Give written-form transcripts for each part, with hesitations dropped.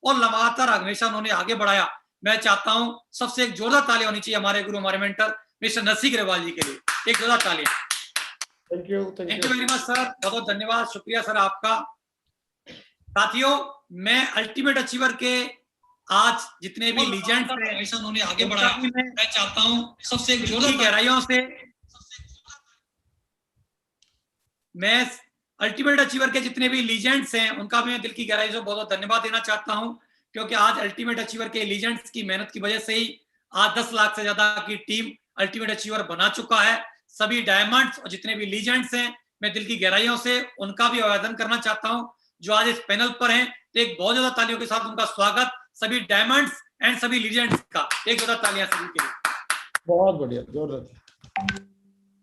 और लगातार हमेशा उन्होंने आगे बढ़ाया। मैं चाहता हूं सबसे एक जोरदार ताली होनी चाहिए हमारे गुरु, हमारे मेंटर मिस्टर नरसिंह ग्रेवाल जी के लिए, एक जोरदार तालियां। Thank you very much sir, बहुत धन्यवाद, शुक्रिया सर आपका। साथियों, मैं अल्टीमेट अचीवर के आज जितने भी लीजेंड्स हैं, हमेशा उन्होंने आगे बढ़ाया। मैं चाहता हूं सबसे एक जोरदार गहराइयों से मैं अल्टीमेट अचीवर के जितने भी लीजेंड्स हैं उनका मैं दिल की गहराई से बहुत बहुत धन्यवाद देना चाहता हूं, क्योंकि आज अल्टीमेट अचीवर के लीजेंड्स की मेहनत की वजह से ही आज 10 लाख से ज्यादा की टीम अल्टीमेट अचीवर बना चुका है। सभी डायमंड्स और जितने भी लीजेंड्स हैं, मैं दिल की गहराइयों से उनका भी अभिवादन करना चाहता हूं जो आज इस पैनल पर हैं। तो एक बहुत ज्यादा तालियों के साथ उनका स्वागत, सभी डायमंड्स एंड सभी लीजेंड्स का एक ज्यादा तालियां सभी के लिए। बहुत बढ़िया, जोरदार।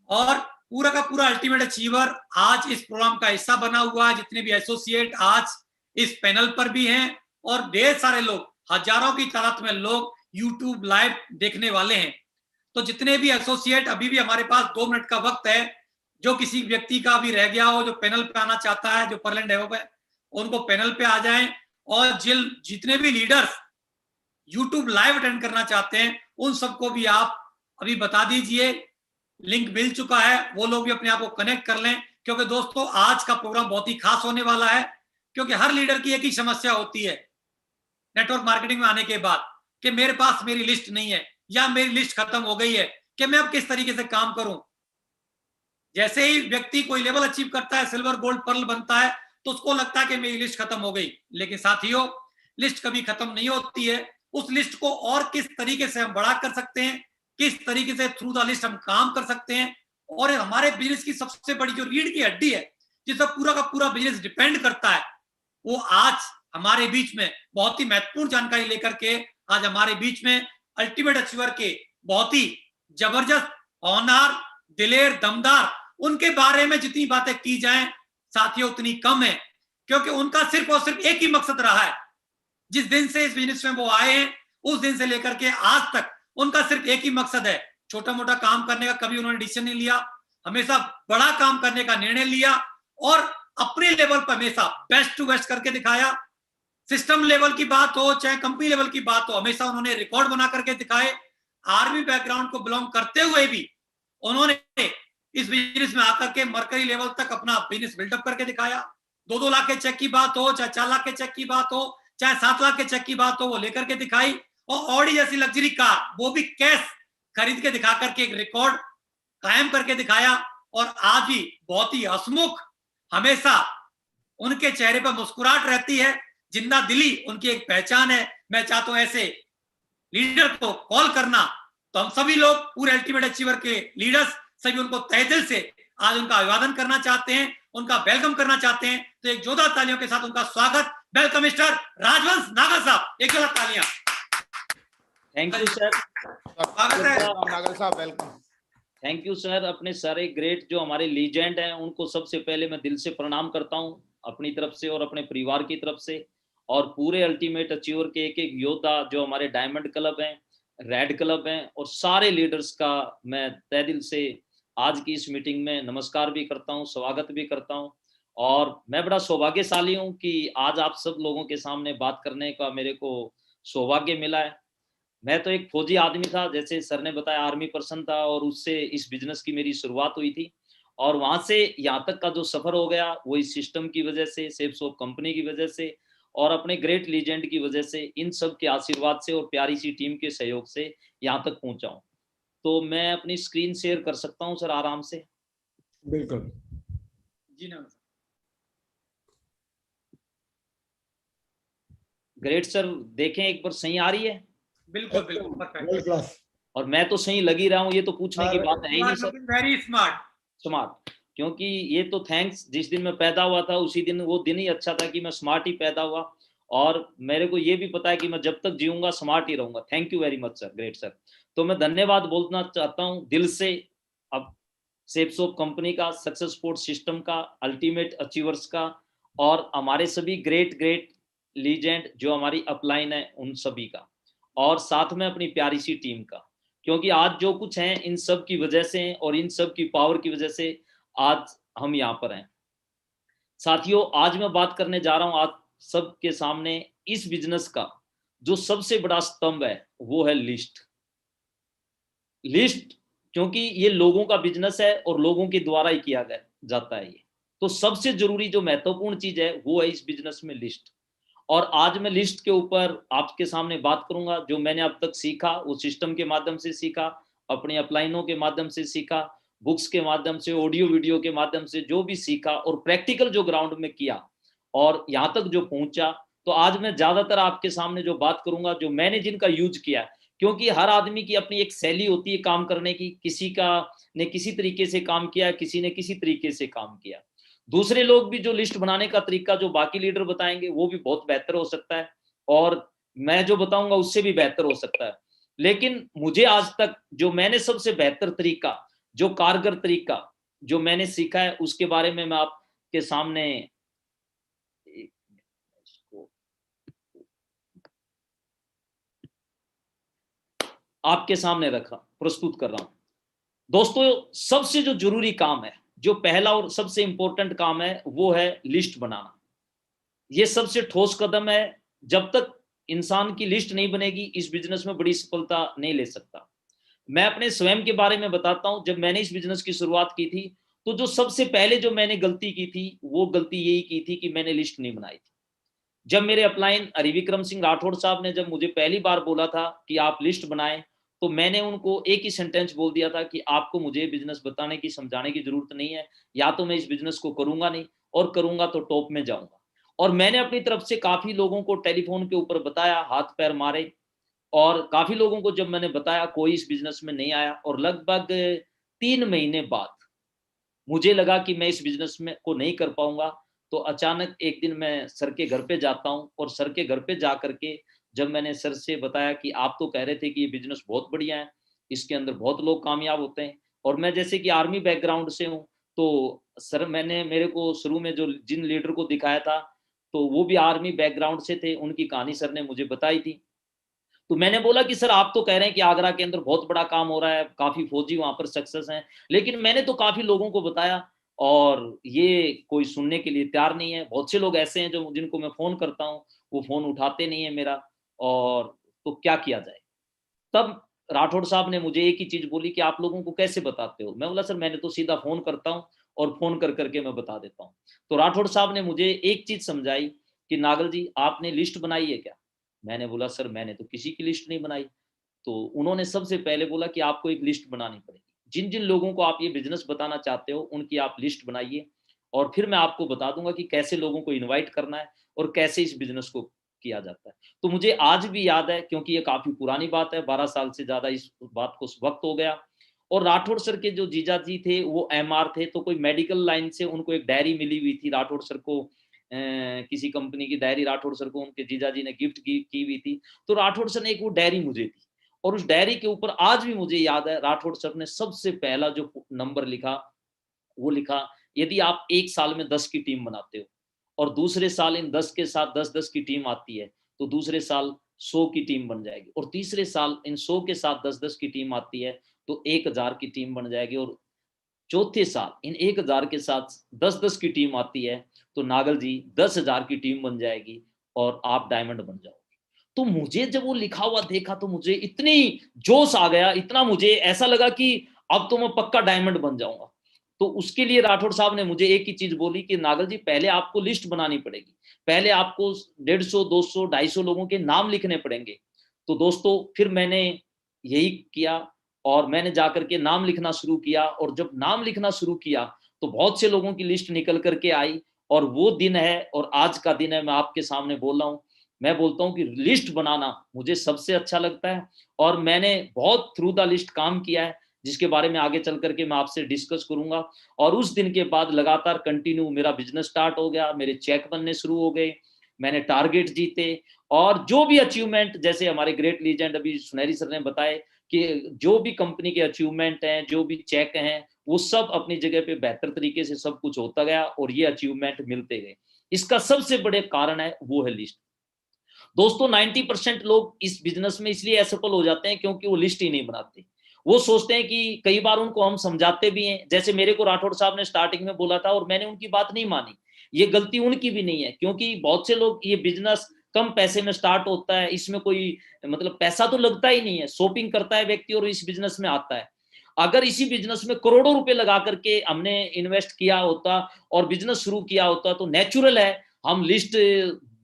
और पूरा का पूरा अल्टीमेट अचीवर आज इस प्रोग्राम का हिस्सा बना हुआ है। जितने भी एसोसिएट आज इस पैनल पर भी हैं और ढेर सारे लोग, हजारों की तादाद में लोग यूट्यूब लाइव देखने वाले हैं। तो जितने भी एसोसिएट, अभी भी हमारे पास 2 मिनट का वक्त है, जो किसी व्यक्ति का भी रह गया हो जो पैनल पे आना चाहता है, जो परलैंड है उनको पैनल पे आ जाएं। और जितने भी लीडर्स यूट्यूब लाइव अटेंड करना चाहते हैं उन सबको भी आप अभी बता दीजिए, लिंक मिल चुका है, वो लोग भी अपने आप को कनेक्ट कर लें। क्योंकि दोस्तों आज का प्रोग्राम बहुत ही खास होने वाला है, क्योंकि हर लीडर की एक ही समस्या होती है नेटवर्क मार्केटिंग में आने के बाद कि मेरे पास मेरी लिस्ट नहीं है या मेरी लिस्ट खत्म हो गई है, कि मैं अब किस तरीके से काम करूं। जैसे ही व्यक्ति कोई लेवल अचीव करता है, सिल्वर गोल्ड पर्ल बनता है, तो उसको लगता है कि मेरी लिस्ट खत्म हो गई। लेकिन साथियों, लिस्ट कभी खत्म नहीं होती है। उस लिस्ट को और किस तरीके से हम बड़ा कर सकते हैं, किस तरीके से थ्रू द लिस्ट हम काम कर सकते हैं। और हमारे बिजनेस की सबसे बड़ी जो रीढ़ की हड्डी है, जिस पर पूरा का पूरा बिजनेस डिपेंड करता है, वो आज हमारे बीच में बहुत ही महत्वपूर्ण जानकारी लेकर के आज हमारे बीच में अल्टीमेट अचीवर के बहुत ही जबरदस्त, होनहार, दिलेर, दमदार, उनके बारे में जितनी बातें की जाएं साथियों उतनी कम है। क्योंकि उनका सिर्फ और सिर्फ एक ही मकसद रहा है, जिस दिन से इस बिजनेस में वो आए हैं उस दिन से लेकर के आज तक उनका सिर्फ एक ही मकसद है, छोटा मोटा काम करने का कभी उन्होंने डिसीजन नहीं लिया, हमेशा बड़ा काम करने का निर्णय लिया और अपने लेवल पर हमेशा बेस्ट टू बेस्ट करके दिखाया। सिस्टम लेवल की बात हो चाहे कंपनी लेवल की बात हो, हमेशा उन्होंने रिकॉर्ड बना करके दिखाए। आर्मी बैकग्राउंड को बिलोंग करते हुए भी उन्होंने इस बिजनेस में आकर के मरकरी लेवल तक अपना बिजनेस बिल्डअप करके दिखाया। 2-2 लाख के चेक की बात हो चाहे 4 लाख के चेक की बात हो चाहे 7 लाख के चेक की बात हो, वो लेकर के दिखाई। और ऑडी जैसी लग्जरी कार वो भी कैश खरीद के दिखा करके एक रिकॉर्ड कायम करके दिखाया। और आज भी बहुत ही हंसमुख, हमेशा उनके चेहरे पर मुस्कुराहट रहती है, जिंदा दिली उनकी एक पहचान है। मैं चाहता हूं ऐसे लीडर को कॉल करना, तो हम सभी लोग पूरे अल्टीमेट अचीवर के लीडर्स सभी उनको तहे दिल से आज उनका अभिवादन करना चाहते हैं, उनका वेलकम करना चाहते हैं। तो एक जोरदार तालियों के साथ उनका स्वागत, वेलकम मिस्टर राजवंश नागर साहब, एक जोरदार तालियां। थैंक यू सर, स्वागत है नागर साहब, वेलकम। Thank you sir. अपने सारे ग्रेट जो हमारे लीजेंड हैं उनको सबसे पहले मैं दिल से प्रणाम करता हूं अपनी तरफ से और अपने परिवार की तरफ से, और पूरे अल्टीमेट अचीवर के एक एक योद्धा जो हमारे डायमंड क्लब हैं, रेड क्लब हैं और सारे लीडर्स का मैं तहे दिल से आज की इस मीटिंग में नमस्कार भी करता हूं, स्वागत भी करता हूं। और मैं बड़ा सौभाग्यशाली हूं कि आज आप सब लोगों के सामने बात करने का मेरे को सौभाग्य मिला है। मैं तो एक फौजी आदमी था, जैसे सर ने बताया आर्मी पर्सन था, और उससे इस बिजनेस की मेरी शुरुआत हुई थी और वहां से यहाँ तक का जो सफर हो गया वो इस सिस्टम की वजह से, सेफ सॉफ्ट कंपनी की वजह से और अपने ग्रेट लीजेंड की वजह से, इन सब के आशीर्वाद से और प्यारी सी टीम के सहयोग से यहाँ तक पहुंचा हूँ। तो मैं अपनी स्क्रीन शेयर कर सकता हूँ सर आराम से? बिल्कुल जी ना ग्रेट सर, देखें एक बार सही आ रही है? बिल्कुल बिल्कुल परफेक्ट। और मैं तो सही लग ही रहा हूँ, ये तो पूछने की बात है ही नहीं सर। वेरी स्मार्ट, क्योंकि ये तो थैंक्स, जिस दिन मैं पैदा हुआ था उसी दिन वो दिन ही अच्छा था कि मैं स्मार्ट ही पैदा हुआ, और मेरे को ये भी पता है कि मैं जब तक जीऊंगा स्मार्ट ही रहूंगा। Thank you very much sir, great sir. तो मैं धन्यवाद बोलना चाहता हूँ दिल से अब सेफ सॉफ्ट कंपनी का, सक्सेस स्पोर्ट सिस्टम का, अल्टीमेट अचीवर्स का और हमारे सभी ग्रेट ग्रेट लीजेंड जो हमारी अपलाइन है उन सभी का, और साथ में अपनी प्यारी सी टीम का, क्योंकि आज जो कुछ है इन सब की वजह से और इन सब की पावर की वजह से आज हम यहाँ पर हैं। साथियों, आज मैं बात करने जा रहा हूँ, आज सबके सामने इस बिजनेस का जो सबसे बड़ा स्तंभ है वो है लिस्ट। लिस्ट, क्योंकि ये लोगों का बिजनेस है और लोगों के द्वारा ही किया जाता है ये, तो सबसे जरूरी जो महत्वपूर्ण चीज है वो है इस बिजनेस में लिस्ट। और आज मैं लिस्ट के ऊपर आपके सामने बात करूंगा। जो मैंने अब तक सीखा वो सिस्टम के माध्यम से सीखा, अपनी अपलाइनों के माध्यम से सीखा, बुक्स के माध्यम से, ऑडियो वीडियो के माध्यम से जो भी सीखा, और प्रैक्टिकल जो ग्राउंड में किया और यहाँ तक जो पहुंचा। तो आज मैं ज्यादातर आपके सामने जो बात करूंगा जो मैंने जिनका यूज किया, क्योंकि हर आदमी की अपनी एक शैली होती है काम करने की। किसी का ने किसी तरीके से काम किया, किसी ने किसी तरीके से काम किया। दूसरे लोग भी जो लिस्ट बनाने का तरीका जो बाकी लीडर बताएंगे वो भी बहुत बेहतर हो सकता है, और मैं जो बताऊंगा उससे भी बेहतर हो सकता है। लेकिन मुझे आज तक जो मैंने सबसे बेहतर तरीका, जो कारगर तरीका जो मैंने सीखा है, उसके बारे में मैं आपके सामने प्रस्तुत कर रहा हूं। दोस्तों, सबसे जो जरूरी काम है, जो पहला और सबसे इंपॉर्टेंट काम है, वो है लिस्ट बनाना। ये सबसे ठोस कदम है। जब तक इंसान की लिस्ट नहीं बनेगी, इस बिजनेस में बड़ी सफलता नहीं ले सकता। मैं अपने स्वयं के बारे में बताता हूं। जब मैंने इस बिजनेस की शुरुआत की थी, तो जो सबसे पहले जो मैंने गलती की थी, वो गलती यही की थी कि मैंने लिस्ट नहीं बनाई थी। जब मेरे अपलाइन हरिविक्रम सिंह राठौड़ साहब ने जब मुझे पहली बार बोला था कि आप लिस्ट बनाएं, तो मैंने उनको एक ही सेंटेंस बोल दिया था कि आपको मुझे बिजनेस बताने की, समझाने की जरूरत नहीं है, या तो मैं इस बिजनेस को करूंगा नहीं, और करूंगा तो टॉप में जाऊंगा। और मैंने अपनी तरफ से काफी लोगों को टेलीफोन के ऊपर बताया, हाथ पैर मारे, और काफी लोगों को जब मैंने बताया कोई इस बिजनेस में नहीं आया। और लगभग 3 महीने बाद मुझे लगा कि मैं इस बिजनेस में को नहीं कर पाऊंगा। तो अचानक एक दिन मैं सर के घर पे जाता हूं, और सर के घर पे जा करके जब मैंने सर से बताया कि आप तो कह रहे थे कि ये बिजनेस बहुत बढ़िया है, इसके अंदर बहुत लोग कामयाब होते हैं, और मैं जैसे कि आर्मी बैकग्राउंड से हूँ, तो सर मैंने मेरे को शुरू में जो जिन लीडर को दिखाया था, तो वो भी आर्मी बैकग्राउंड से थे, उनकी कहानी सर ने मुझे बताई थी। तो मैंने बोला कि सर आप तो कह रहे हैं कि आगरा के अंदर बहुत बड़ा काम हो रहा है, काफी फौजी वहां पर सक्सेस हैं, लेकिन मैंने तो काफी लोगों को बताया और ये कोई सुनने के लिए तैयार नहीं है। बहुत से लोग ऐसे हैं जो जिनको मैं फोन करता हूँ, वो फोन उठाते नहीं है मेरा, और तो क्या किया जाए। तब राठौड़ साहब ने मुझे एक ही चीज बोली कि आप लोगों को कैसे बताते हो। मैं बोला सर मैंने तो सीधा फोन करता हूँ और फोन कर करके मैं बता देता हूँ। तो राठौड़ साहब ने मुझे एक चीज समझाई कि नागल जी आपने लिस्ट बनाई है क्या। मैंने बोला सर मैंने तो किसी की लिस्ट नहीं बनाई। तो उन्होंने सबसे पहले बोला कि आपको एक लिस्ट बनानी पड़ेगी, जिन जिन लोगों को आप ये बिजनेस बताना चाहते हो उनकी आप लिस्ट बनाइए, और फिर मैं आपको बता दूंगा कि कैसे लोगों को इनवाइट करना है और कैसे इस बिजनेस को किया जाता है। तो मुझे आज भी याद है, क्योंकि ये काफी पुरानी बात है, 12 साल से ज्यादा इस बात को वक्त हो गया। और राठौड़ सर के जो जीजा जी थे वो एमआर थे, तो कोई मेडिकल लाइन से उनको एक डायरी मिली हुई थी राठौड़ सर को, किसी कंपनी की डायरी राठौड़ सर को उनके जीजा जी ने गिफ्ट की हुई थी। तो राठौड़ सर ने एक वो डायरी मुझे दी, और उस डायरी के ऊपर आज भी मुझे याद है राठौड़ सर ने सबसे पहला जो नंबर लिखा, वो लिखा यदि आप एक साल में 10 की टीम बनाते हो और दूसरे साल इन 10 के साथ 10-10 की टीम आती है, तो दूसरे साल 100 की टीम बन जाएगी, और तीसरे साल इन 100 के साथ 10-10 की टीम आती है तो 1000 की टीम बन जाएगी, और चौथे साल इन 1000 के साथ 10-10 की टीम आती है तो नागल जी 10,000 की टीम बन जाएगी और आप डायमंड बन जाओगे। तो मुझे जब वो लिखा हुआ देखा तो मुझे इतनी जोश आ गया, इतना मुझे ऐसा लगा कि अब तो मैं पक्का डायमंड बन जाऊंगा। तो उसके लिए राठौड़ साहब ने मुझे एक ही चीज बोली कि नागल जी पहले आपको लिस्ट बनानी पड़ेगी, पहले आपको 150, 200, 250 लोगों के नाम लिखने पड़ेंगे। तो दोस्तों फिर मैंने यही किया, और मैंने जाकर के नाम लिखना शुरू किया, और जब नाम लिखना शुरू किया तो बहुत से लोगों की लिस्ट निकल करके आई, और वो दिन है और आज का दिन है, मैं आपके सामने बोल रहा हूँ। मैं बोलता हूँ कि लिस्ट बनाना मुझे सबसे अच्छा लगता है, और मैंने बहुत थ्रू द लिस्ट काम किया है, जिसके बारे में आगे चल करके मैं आपसे डिस्कस करूंगा। और उस दिन के बाद लगातार कंटिन्यू मेरा बिजनेस स्टार्ट हो गया, मेरे चेक बनने शुरू हो गए, मैंने टारगेट जीते, और जो भी अचीवमेंट, जैसे हमारे ग्रेट लीजेंड अभी सुनहरी सर ने बताए कि जो भी कंपनी के अचीवमेंट हैं, जो भी चेक हैं, वो सब अपनी जगह पे बेहतर तरीके से सब कुछ होता गया, और ये अचीवमेंट मिलते गए। इसका सबसे बड़े कारण है वो है लिस्ट। दोस्तों 90% लोग इस बिजनेस में इसलिए असफल हो जाते हैं क्योंकि वो लिस्ट ही नहीं बनाते। वो सोचते हैं कि कई बार उनको हम समझाते भी हैं, जैसे मेरे को राठौड़ साहब ने स्टार्टिंग में बोला था और मैंने उनकी बात नहीं मानी। ये गलती उनकी भी नहीं है, क्योंकि बहुत से लोग ये बिजनेस कम पैसे में स्टार्ट होता है, इसमें कोई मतलब पैसा तो लगता ही नहीं है, शॉपिंग करता है व्यक्ति और इस बिजनेस में आता है। अगर इसी बिजनेस में करोड़ों रुपए लगा करके हमने इन्वेस्ट किया होता और बिजनेस शुरू किया होता तो नेचुरल है हम लिस्ट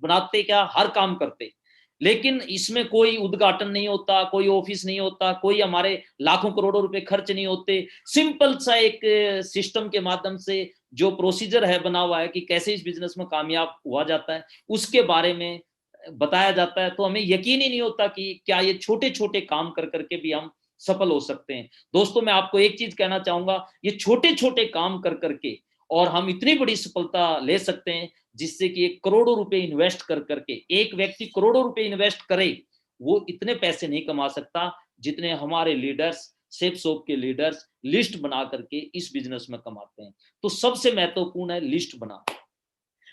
बनाते, क्या हर काम करते। लेकिन इसमें कोई उद्घाटन नहीं होता, कोई ऑफिस नहीं होता, कोई हमारे लाखों करोड़ों रुपए खर्च नहीं होते। सिंपल सा एक सिस्टम के माध्यम से जो प्रोसीजर है बना हुआ है कि कैसे इस बिजनेस में कामयाब हुआ जाता है, उसके बारे में बताया जाता है। तो हमें यकीन ही नहीं होता कि क्या ये छोटे छोटे काम कर करके भी हम सफल हो सकते हैं। दोस्तों, मैं आपको एक चीज कहना चाहूंगा, ये छोटे छोटे काम कर करके और हम इतनी बड़ी सफलता ले सकते हैं, जिससे कि एक करोड़ों रुपए इन्वेस्ट कर करके, एक व्यक्ति करोड़ों रुपए इन्वेस्ट करे, वो इतने पैसे नहीं कमा सकता जितने हमारे लीडर्स, सेफ शॉप के लीडर्स लिस्ट बना करके इस बिजनेस में कमाते हैं। तो सबसे महत्वपूर्ण है लिस्ट बनाना।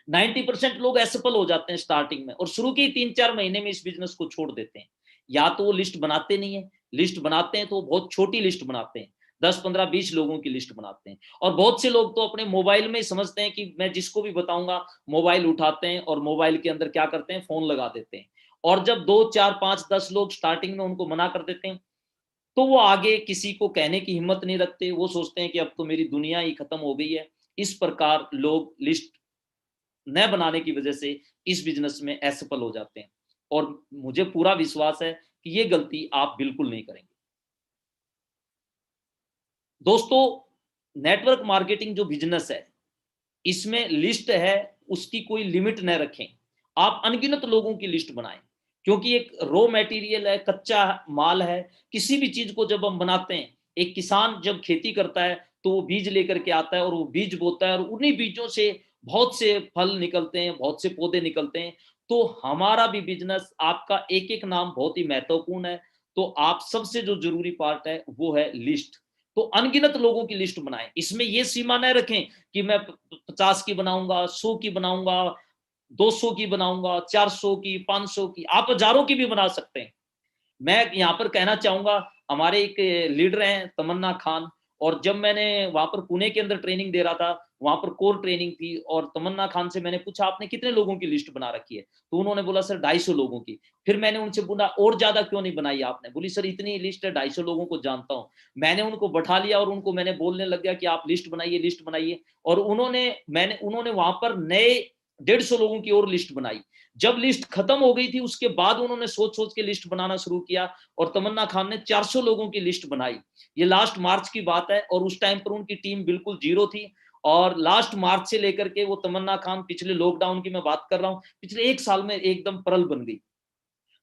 90% लोग असफल हो जाते हैं स्टार्टिंग में और शुरू के 3-4 महीने में इस बिजनेस को छोड़ देते हैं। या तो वो लिस्ट बनाते नहीं है, लिस्ट बनाते हैं तो बहुत छोटी लिस्ट बनाते हैं, 10, 15, 20 लोगों की लिस्ट बनाते हैं। और बहुत से लोग तो अपने मोबाइल में समझते हैं कि मैं जिसको भी बताऊंगा, मोबाइल उठाते हैं और मोबाइल के अंदर क्या करते हैं, फोन लगा देते हैं। और जब 2, 4, 5, 10 लोग स्टार्टिंग में उनको मना कर देते हैं, तो वो आगे किसी को कहने की हिम्मत नहीं रखते। वो सोचते हैं कि अब तो मेरी दुनिया ही खत्म हो गई है। इस प्रकार लोग लिस्ट न बनाने की वजह से इस बिजनेस में असफल हो जाते हैं। और मुझे पूरा विश्वास है कि ये गलती आप बिल्कुल नहीं करेंगे। दोस्तों, नेटवर्क मार्केटिंग जो बिजनेस है, इसमें लिस्ट है, उसकी कोई लिमिट न रखें। आप अनगिनत लोगों की लिस्ट बनाएं, क्योंकि एक रॉ मटेरियल है, कच्चा माल है। किसी भी चीज को जब हम बनाते हैं, एक किसान जब खेती करता है तो वो बीज लेकर के आता है और वो बीज बोता है और उन्हीं बीजों से बहुत से फल निकलते हैं, बहुत से पौधे निकलते हैं। तो हमारा भी बिजनेस, आपका एक एक नाम बहुत ही महत्वपूर्ण है। तो आप सबसे जो जरूरी पार्ट है वो है लिस्ट। तो अनगिनत लोगों की लिस्ट बनाएं। इसमें ये सीमा न रखें कि मैं 50 की बनाऊंगा, 100 की बनाऊंगा, 200 की बनाऊंगा, 400 की, 500 की, आप हजारों की भी बना सकते हैं। मैं यहाँ पर कहना चाहूंगा, हमारे एक लीडर हैं तमन्ना खान, और जब मैंने वहां पर पुणे के अंदर ट्रेनिंग दे रहा था, वहां पर कोर ट्रेनिंग थी, और तमन्ना खान से मैंने पूछा आपने कितने लोगों की लिस्ट बना रखी है, तो उन्होंने बोला सर 250 लोगों की। फिर मैंने उनसे बोला और ज्यादा क्यों नहीं बनाई आपने, बोली सर इतनी लिस्ट है, 250 लोगों को जानता हूँ। मैंने उनको बैठा लिया और उनको मैंने बोलने लग गया कि आप लिस्ट बनाइए, लिस्ट बनाइए। और उन्होंने वहां पर नए 150 लोगों की और लिस्ट बनाई। जब लिस्ट खत्म हो गई थी, उसके बाद उन्होंने सोच सोच के लिस्ट बनाना शुरू किया, और तमन्ना खान ने 400 लोगों की लिस्ट बनाई। ये लास्ट मार्च की बात है, और उस टाइम पर उनकी टीम बिल्कुल जीरो थी। और लास्ट मार्च से लेकर के वो तमन्ना खान, पिछले लॉकडाउन की मैं बात कर रहा हूं, पिछले 1 साल में एकदम परल बन गई।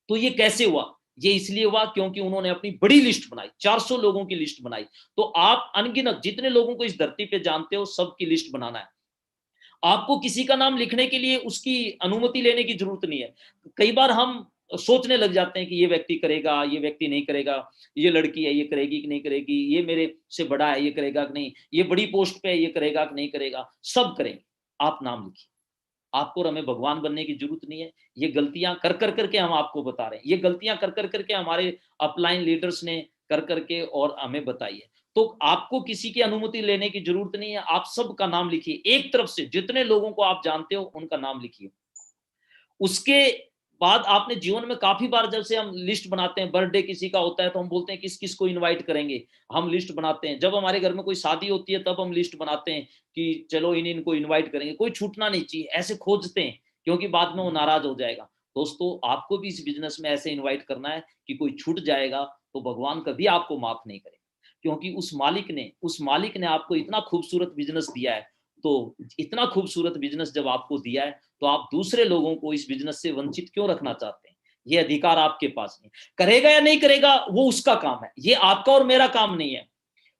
तो ये कैसे हुआ? ये इसलिए हुआ क्योंकि उन्होंने अपनी बड़ी लिस्ट बनाई, 400 लोगों की लिस्ट बनाई। तो आप अनगिनत जितने लोगों को इस धरती पे जानते हो, सबकी लिस्ट बनाना है। आपको किसी का नाम लिखने के लिए उसकी अनुमति लेने की जरूरत नहीं है। कई बार हम सोचने लग जाते हैं कि ये व्यक्ति करेगा, ये व्यक्ति नहीं करेगा, ये लड़की है ये करेगी कि नहीं करेगी, ये मेरे से बड़ा है ये करेगा कि नहीं, ये बड़ी पोस्ट पे है ये करेगा कि नहीं करेगा। सब करेंगे, आप नाम लिखिए। आपको और हमें भगवान बनने की जरूरत नहीं है। ये गलतियां कर कर करके हम आपको बता रहे हैं, ये गलतियां कर कर करके हमारे अपलाइन लीडर्स ने कर करके और हमें बताई है। तो आपको किसी की अनुमति लेने की जरूरत नहीं है, आप सबका नाम लिखिए। एक तरफ से जितने लोगों को आप जानते हो उनका नाम लिखिए। उसके बाद आपने जीवन में काफी बार, जब से हम लिस्ट बनाते हैं, बर्थडे किसी का होता है तो हम बोलते हैं किस किस को इनवाइट करेंगे, हम लिस्ट बनाते हैं। जब हमारे घर में कोई शादी होती है तब हम लिस्ट बनाते हैं कि चलो इनको इनवाइट करेंगे, कोई छूटना नहीं चाहिए, ऐसे खोजते हैं, क्योंकि बाद में वो नाराज हो जाएगा। दोस्तों, आपको भी इस बिजनेस में ऐसे इन्वाइट करना है कि कोई छूट जाएगा तो भगवान कभी आपको माफ नहीं करेगा, क्योंकि उस मालिक ने आपको इतना खूबसूरत बिजनेस दिया है। तो इतना खूबसूरत बिजनेस जब आपको दिया है, तो आप दूसरे लोगों को इस बिजनेस से वंचित क्यों रखना चाहते हैं? ये अधिकार आपके पास नहीं। करेगा या नहीं करेगा वो उसका काम है, ये आपका और मेरा काम नहीं है।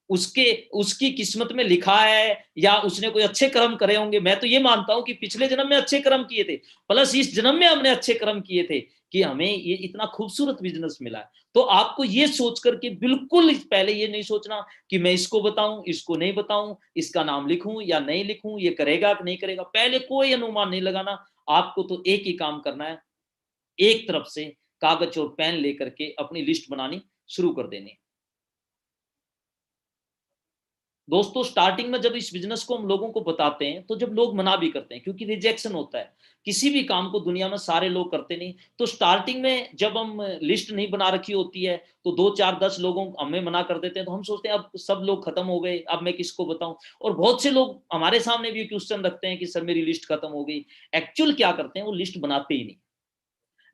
उसकी किस्मत में लिखा है, या उसने कोई अच्छे कर्म करे होंगे। मैं तो ये मानता हूं कि पिछले जन्म में अच्छे कर्म किए थे, प्लस इस जन्म में हमने अच्छे कर्म किए थे कि हमें ये इतना खूबसूरत बिजनेस मिला है। तो आपको ये सोच करके बिल्कुल पहले ये नहीं सोचना कि मैं इसको बताऊं, इसको नहीं बताऊं, इसका नाम लिखूं या नहीं लिखूं, ये करेगा कि नहीं करेगा, पहले कोई अनुमान नहीं लगाना। आपको तो एक ही काम करना है, एक तरफ से कागज और पेन लेकर के अपनी लिस्ट बनानी शुरू कर देनी है। दोस्तों स्टार्टिंग में जब इस बिजनेस को हम लोगों को बताते हैं तो जब लोग मना भी करते हैं, क्योंकि रिजेक्शन होता है, किसी भी काम को दुनिया में सारे लोग करते नहीं। तो स्टार्टिंग में जब हम लिस्ट नहीं बना रखी होती है तो 2 4 10 लोगों हमें मना कर देते हैं, तो हम सोचते हैं अब सब लोग खत्म हो गए, अब मैं किसको बताऊं। और बहुत से लोग हमारे सामने भी क्वेश्चन रखते हैं कि सर मेरी लिस्ट खत्म हो गई। एक्चुअल क्या करते हैं, वो लिस्ट बनाते ही नहीं।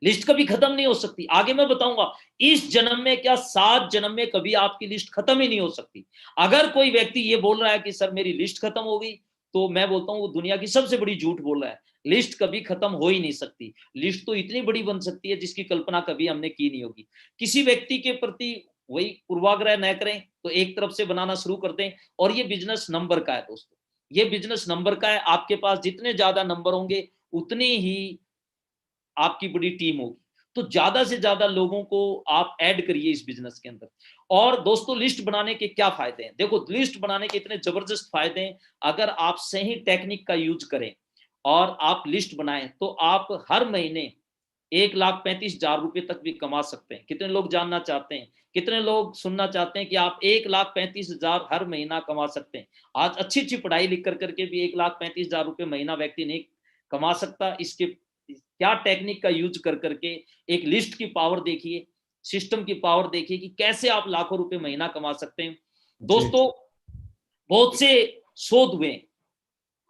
लिस्ट कभी खत्म नहीं हो सकती, आगे मैं बताऊंगा। इस जन्म में क्या 7 जन्म में कभी आपकी लिस्ट खत्म ही नहीं हो सकती। अगर कोई व्यक्ति ये बोल रहा है कि सर मेरी लिस्ट खत्म हो गई, तो मैं बोलता हूं वो दुनिया की सबसे बड़ी झूठ बोल रहा है। लिस्ट कभी खत्म हो ही नहीं सकती। लिस्ट तो इतनी बड़ी बन सकती है जिसकी कल्पना कभी हमने की नहीं होगी। किसी व्यक्ति के प्रति वही पूर्वाग्रह न करें, तो एक तरफ से बनाना शुरू कर दें। और ये बिजनेस नंबर का है दोस्तों, ये बिजनेस नंबर का है। आपके पास जितने ज्यादा नंबर होंगे उतनी ही आपकी बड़ी टीम होगी। तो ज्यादा से ज्यादा लोगों को आप ऐड करिए इस बिजनेस के अंदर। और दोस्तों लिस्ट बनाने के क्या फायदे हैं, देखो लिस्ट बनाने के इतने जबरदस्त फायदे हैं। अगर आप सही टेक्निक का यूज करें और आप लिस्ट बनाएं तो आप हर महीने 1,35,000 रुपए तक भी कमा सकते हैं। कितने लोग जानना चाहते हैं, कितने लोग सुनना चाहते हैं कि आप 1,35,000 हर महीना कमा सकते हैं। आज अच्छी अच्छी पढ़ाई लिख कर करके भी 1,35,000 रुपए महीना व्यक्ति नहीं कमा सकता। इसके क्या टेक्निक का यूज कर करके एक लिस्ट की पावर देखिए, सिस्टम की पावर देखिए कि कैसे आप लाखों रुपए महीना कमा सकते हैं। दोस्तों बहुत से शोध हुए,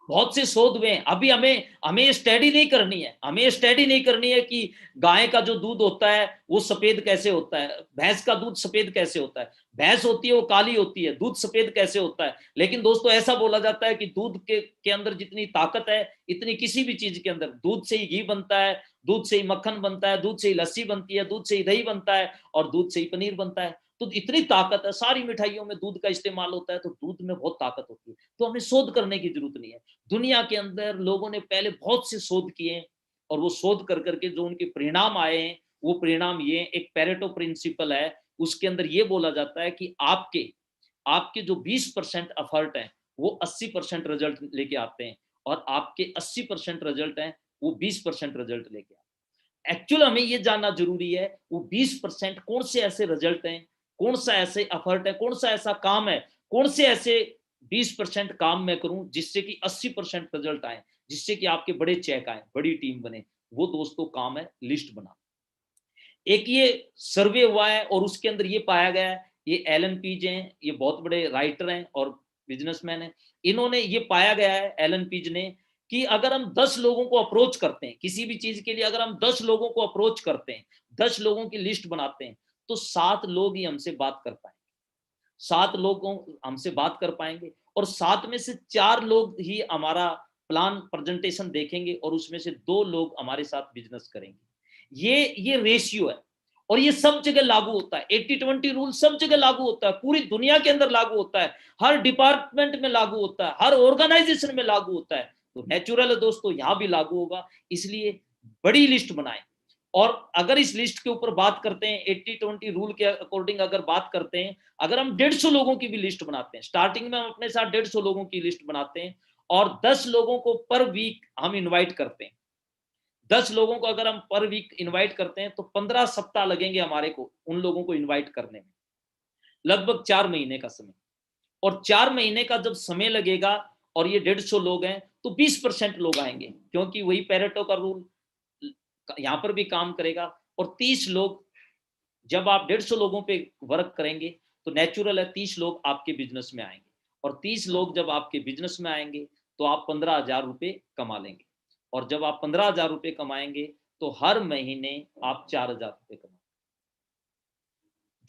बहुत से शोध हुए। अभी हमें स्टडी नहीं करनी है, हमें स्टडी नहीं करनी है कि गाय का जो दूध होता है वो सफेद कैसे होता है, भैंस का दूध सफेद कैसे होता है। भैंस होती है वो काली होती है, दूध सफेद कैसे होता है। लेकिन दोस्तों ऐसा बोला जाता है कि दूध के अंदर जितनी ताकत है इतनी किसी भी चीज के अंदर, दूध से ही घी बनता है, दूध से ही मक्खन बनता है, दूध से ही लस्सी बनती है, दूध से ही दही बनता है और दूध से ही पनीर बनता है। तो इतनी ताकत है, सारी मिठाइयों में दूध का इस्तेमाल होता है, तो दूध में बहुत ताकत होती है। तो हमें शोध करने की जरूरत नहीं है। दुनिया के अंदर लोगों ने पहले बहुत से शोध किए और वो शोध कर करके जो उनके परिणाम आए हैं वो परिणाम ये, एक पेरेटो प्रिंसिपल है, उसके अंदर ये बोला जाता है कि आपके जो 20% एफर्ट है वो 80% रिजल्ट लेके आते हैं, और आपके 80% रिजल्ट है वो 20% रिजल्ट लेके आते हैं। एक्चुअल हमें ये जानना जरूरी है वो 20% कौन से ऐसे रिजल्ट हैं, कौन सा ऐसे एफर्ट है, कौन सा ऐसा काम है, कौन से ऐसे 20% काम मैं करूं जिससे कि 80% रिजल्ट आए, जिससे कि आपके बड़े चेक आए, बड़ी टीम बने। वो दोस्तों काम है लिस्ट बनाना। एक ये सर्वे हुआ है और उसके अंदर ये पाया गया है, ये एलन पीज हैं, ये बहुत बड़े राइटर हैं और बिजनेसमैन हैं। इन्होंने ये पाया गया है एलन पीज ने कि अगर हम 10 लोगों को अप्रोच करते हैं किसी भी चीज के लिए, अगर हम 10 लोगों को अप्रोच करते हैं, 10 लोगों की लिस्ट बनाते हैं, तो 7 लोग ही हमसे बात कर पाएंगे, 7 लोग हमसे बात कर पाएंगे, और 7 में से 4 लोग ही हमारा प्लान प्रेजेंटेशन देखेंगे और उसमें से 2 लोग हमारे साथ बिजनेस करेंगे। ये रेशियो है और ये सब जगह लागू होता है। 80-20 रूल सब जगह लागू होता है, पूरी दुनिया के अंदर लागू होता है, हर डिपार्टमेंट में लागू होता है, हर ऑर्गेनाइजेशन में लागू होता है। तो नेचुरल है दोस्तों यहां भी लागू होगा। इसलिए बड़ी लिस्ट बनाएं। और अगर इस लिस्ट के ऊपर बात करते हैं 80-20 रूल के अकॉर्डिंग अगर बात करते हैं, अगर हम 150 लोगों की भी लिस्ट बनाते हैं, स्टार्टिंग में हम अपने साथ 150 लोगों की लिस्ट बनाते हैं और 10 लोगों को पर वीक हम इनवाइट करते हैं, 10 लोगों को अगर हम पर वीक इनवाइट करते हैं तो 15 सप्ताह लगेंगे हमारे को उन लोगों को इनवाइट करने में, लगभग 4 महीने का समय। और 4 महीने का जब समय लगेगा और ये 150 लोग हैं तो 20% लोग आएंगे, क्योंकि वही पेरेटो का रूल यहां पर भी काम करेगा। और 30 लोग, जब आप 150 लोगों पे वर्क करेंगे तो नेचुरल है 30 लोग आपके बिजनेस में आएंगे, और 30 लोग जब आपके बिजनेस में आएंगे तो आप 15,000 रुपए कमा लेंगे, और जब आप 15,000 रुपए कमाएंगे तो हर महीने आप 4,000 रुपए कमाएंगे।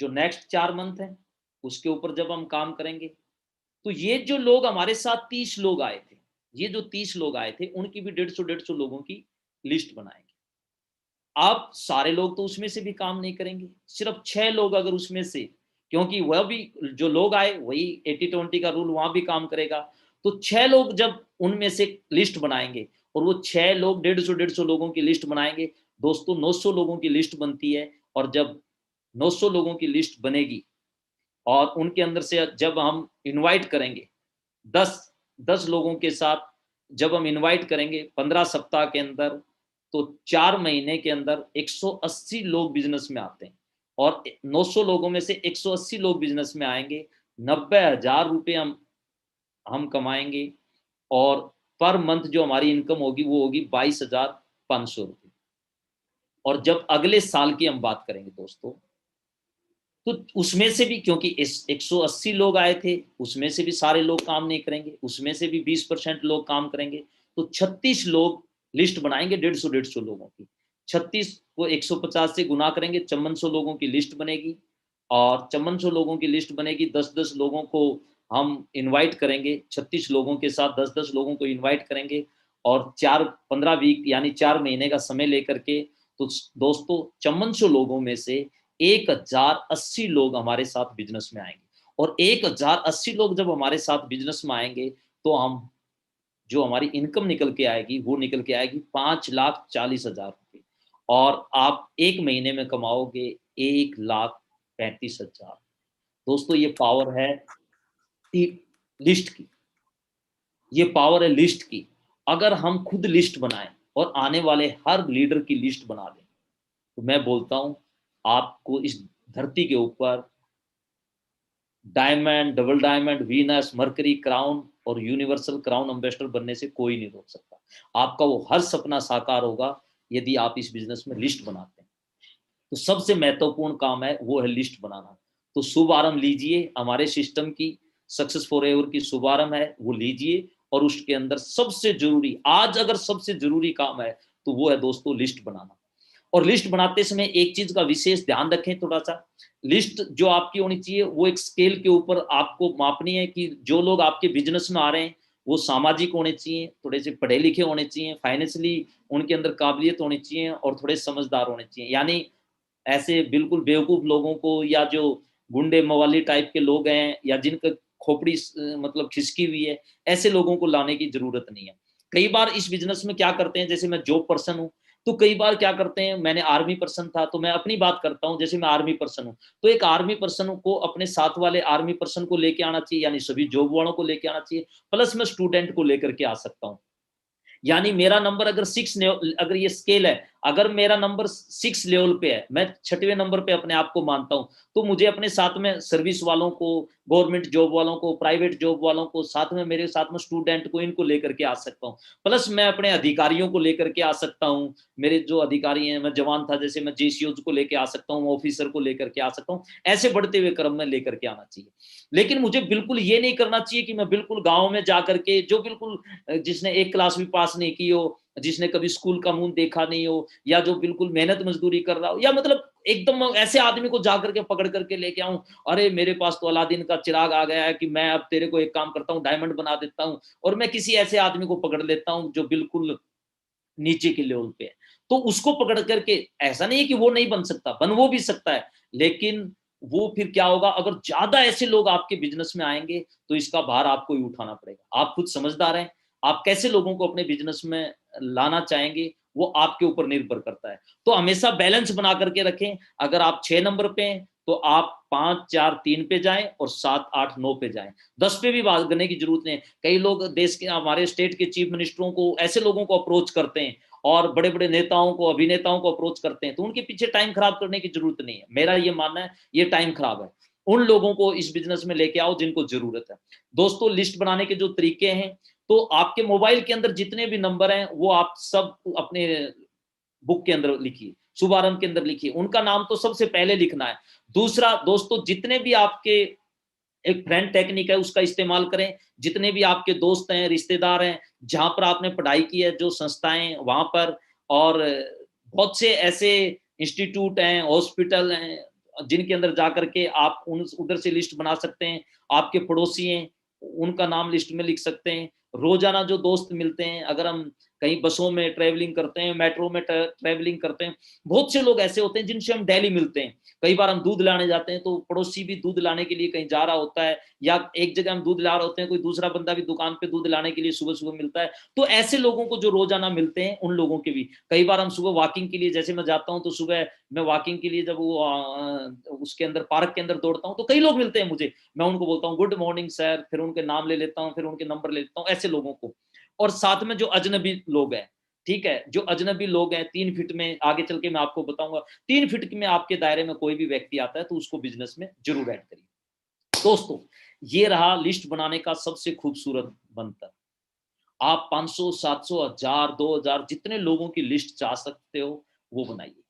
जो नेक्स्ट 4 मंथ है उसके ऊपर जब हम काम करेंगे तो ये जो लोग हमारे साथ 30 लोग आए थे, ये जो 30 लोग आए थे उनकी भी 150 लोगों की लिस्ट बनाएंगे। आप सारे लोग तो उसमें से भी काम नहीं करेंगे, सिर्फ 6 लोग अगर उसमें से, क्योंकि वह भी जो लोग आए वही 80-20 का रूल वहां भी काम करेगा, तो 6 लोग जब उनमें से लिस्ट बनाएंगे और वो 6 लोग 150 लोगों की लिस्ट बनाएंगे, दोस्तों 900 लोगों की लिस्ट बनती है। और जब 900 लोगों की लिस्ट बनेगी और उनके अंदर से जब हम इनवाइट करेंगे 10 लोगों के साथ, जब हम इनवाइट करेंगे 15 सप्ताह के अंदर, तो 4 महीने के अंदर 180 लोग बिजनेस में आते हैं। और 900 लोगों में से 180 लोग बिजनेस में आएंगे, 90,000 रुपए हम हम कमाएंगे और पर मंथ जो हमारी इनकम होगी वो होगी 22,500 रुपये। और जब अगले साल की हम बात करेंगे दोस्तों, तो उसमें से भी, क्योंकि इस 180 लोग आए थे, उसमें से भी सारे लोग काम नहीं करेंगे, उसमें से भी 20% लोग काम करेंगे, तो 36 लोग लिस्ट बनाएंगे 150 लोगों की। 36 को 150 से गुना करेंगे, 5400 लोगों की लिस्ट बनेगी। और 5400 लोगों की लिस्ट बनेगी, 10-10 लोगों को हम इनवाइट करेंगे, 36 लोगों के साथ 10-10 लोगों को इनवाइट करेंगे। और 15 वीक यानी 4 महीने का समय लेकर के, तो दोस्तों 5400 लोगों में से 1080 लोग हमारे साथ बिजनेस में आएंगे। और 1080 लोग जब हमारे साथ बिजनेस में आएंगे, तो हम जो हमारी इनकम निकल के आएगी वो निकल के आएगी 5,40,000 रुपये। और आप एक महीने में कमाओगे 1,35,000। दोस्तों ये पावर है लिस्ट की, ये पावर है लिस्ट की। अगर हम खुद लिस्ट बनाएं और आने वाले हर लीडर की लिस्ट बना दें, तो मैं बोलता हूं आपको इस धरती के ऊपर diamond, double diamond, Venus, Mercury, crown और यूनिवर्सल क्राउन एम्बेसडर बनने से कोई नहीं रोक सकता। आपका वो हर सपना साकार होगा यदि आप इस बिजनेस में लिस्ट बनाते हैं। तो सबसे महत्वपूर्ण काम है वो है लिस्ट बनाना। तो शुभारंभ लीजिए, हमारे सिस्टम की सक्सेस फॉरएवर की शुभारंभ है, वो लीजिए। और उसके अंदर सबसे जरूरी, आज अगर सबसे जरूरी काम है तो वो है दोस्तों लिस्ट बनाना। और लिस्ट बनाते समय एक चीज का विशेष ध्यान रखें, थोड़ा सा लिस्ट जो आपकी होनी चाहिए वो एक स्केल के ऊपर आपको मापनी है कि जो लोग आपके बिजनेस में आ रहे हैं वो सामाजिक होने चाहिए, थोड़े से पढ़े लिखे होने चाहिए, फाइनेंशियली उनके अंदर काबिलियत होनी चाहिए और थोड़े समझदार होने चाहिए। यानी ऐसे बिल्कुल बेवकूफ लोगों को, या जो गुंडे मवाली टाइप के लोग हैं, या जिनका खोपड़ी मतलब खिसकी हुई है, ऐसे लोगों को लाने की जरूरत नहीं है। कई बार इस बिजनेस में क्या करते हैं, जैसे मैं जॉब पर्सन हूँ, तो कई बार क्या करते हैं, मैंने आर्मी पर्सन था तो मैं अपनी बात करता हूँ, जैसे मैं आर्मी पर्सन हूँ, तो एक आर्मी पर्सन को अपने साथ वाले आर्मी पर्सन को लेके आना चाहिए, यानी सभी जॉब वालों को लेके आना चाहिए, प्लस मैं स्टूडेंट को लेकर के आ सकता हूँ। यानी मेरा नंबर अगर 6, अगर ये स्केल है, अगर मेरा नंबर 6 लेवल पे है, मैं 6वें नंबर पे अपने आप को मानता हूं, तो मुझे अपने साथ में सर्विस वालों को, गवर्नमेंट जॉब वालों को, प्राइवेट जॉब वालों को, साथ में मेरे साथ में स्टूडेंट को, इनको लेकर के आ सकता हूं। प्लस मैं अपने अधिकारियों को लेकर के आ सकता हूं, मेरे जो अधिकारी हैं, मैं जवान था जैसे, मैं जेसीओ को लेकर आ सकता हूं, ऑफिसर को लेकर के आ सकता हूं। ऐसे बढ़ते हुए क्रम में लेकर के आना चाहिए। लेकिन मुझे बिल्कुल ये नहीं करना चाहिए कि मैं बिल्कुल गाँव में जाकर के, जो बिल्कुल जिसने एक क्लास भी पास नहीं की हो, जिसने कभी स्कूल का मुंह देखा नहीं हो, या जो बिल्कुल मेहनत मजदूरी कर रहा हो, या मतलब एकदम ऐसे आदमी को जाकर के पकड़ करके लेके आऊं, अरे मेरे पास तो अलादीन का चिराग आ गया है कि मैं अब तेरे को एक काम करता हूं, डायमंड बना देता हूं, और मैं किसी ऐसे आदमी को पकड़ लेता हूं जो बिल्कुल नीचे के लेवल पे है, तो उसको पकड़ करके, ऐसा नहीं है कि वो नहीं बन सकता, बन वो भी सकता है, लेकिन वो फिर क्या होगा, अगर ज्यादा ऐसे लोग आपके बिजनेस में आएंगे तो इसका भार आपको ही उठाना पड़ेगा। आप खुद समझदार हैं, आप कैसे लोगों को अपने बिजनेस में लाना चाहेंगे वो आपके ऊपर निर्भर करता है। तो हमेशा बैलेंस बना करके रखें। अगर आप 6 नंबर पे हैं तो आप 5, 4, 3 पे जाएं, और 7, 8, 9 पे जाएं। 10 पे भी भागने की जरूरत नहीं है। कई लोग देश के, हमारे स्टेट के चीफ मिनिस्टरों को, ऐसे लोगों को अप्रोच करते हैं, और बड़े बड़े नेताओं को, अभिनेताओं को अप्रोच करते हैं, तो उनके पीछे टाइम खराब करने की जरूरत नहीं है। मेरा ये मानना है ये टाइम खराब है। उन लोगों को इस बिजनेस में लेके आओ जिनको जरूरत है। दोस्तों लिस्ट बनाने के जो तरीके हैं, तो आपके मोबाइल के अंदर जितने भी नंबर हैं वो आप सब अपने बुक के अंदर लिखिए, शुभारंभ के अंदर लिखिए, उनका नाम तो सबसे पहले लिखना है। दूसरा दोस्तों, जितने भी आपके, एक फ्रेंड टेक्निक है उसका इस्तेमाल करें, जितने भी आपके दोस्त हैं, रिश्तेदार हैं, जहां पर आपने पढ़ाई की है, जो संस्थाएं वहां पर, और बहुत से ऐसे इंस्टीट्यूट हैं, हॉस्पिटल हैं, जिनके अंदर जाकर के आप उधर से लिस्ट बना सकते हैं। आपके पड़ोसी हैं, उनका नाम लिस्ट में लिख सकते हैं। रोजाना जो दोस्त मिलते हैं, अगर हम कहीं बसों में ट्रेवलिंग करते हैं, मेट्रो में ट्रेवलिंग करते हैं, बहुत से लोग ऐसे होते हैं जिनसे हम डेली मिलते हैं। कई बार हम दूध लाने जाते हैं तो पड़ोसी भी दूध लाने के लिए कहीं जा रहा होता है, या एक जगह हम दूध ला रहे होते हैं, कोई दूसरा बंदा भी दुकान पे दूध लाने के लिए सुबह सुबह मिलता है। तो ऐसे लोगों को जो रोजाना मिलते हैं, उन लोगों के भी, कई बार हम सुबह वॉकिंग के लिए, जैसे मैं जाता हूँ तो सुबह मैं वॉकिंग के लिए जब वो उसके अंदर, पार्क के अंदर दौड़ता हूँ, तो कई लोग मिलते हैं मुझे, मैं उनको बोलता हूँ गुड मॉर्निंग सर, फिर उनके नाम ले लेता हूँ, फिर उनके नंबर ले लेता हूँ, ऐसे लोगों को। और साथ में जो अजनबी लोग हैं, ठीक है, जो अजनबी लोग हैं, 3 फीट में, आगे चल के मैं आपको बताऊंगा, 3 फीट में आपके दायरे में कोई भी व्यक्ति आता है तो उसको बिजनेस में जरूर ऐड करिए। दोस्तों, ये रहा लिस्ट बनाने का सबसे खूबसूरत मंत्र। आप 500, 700, 1000, 2000 जितने लोगों की लिस्ट चाह सकते हो वो बनाइए।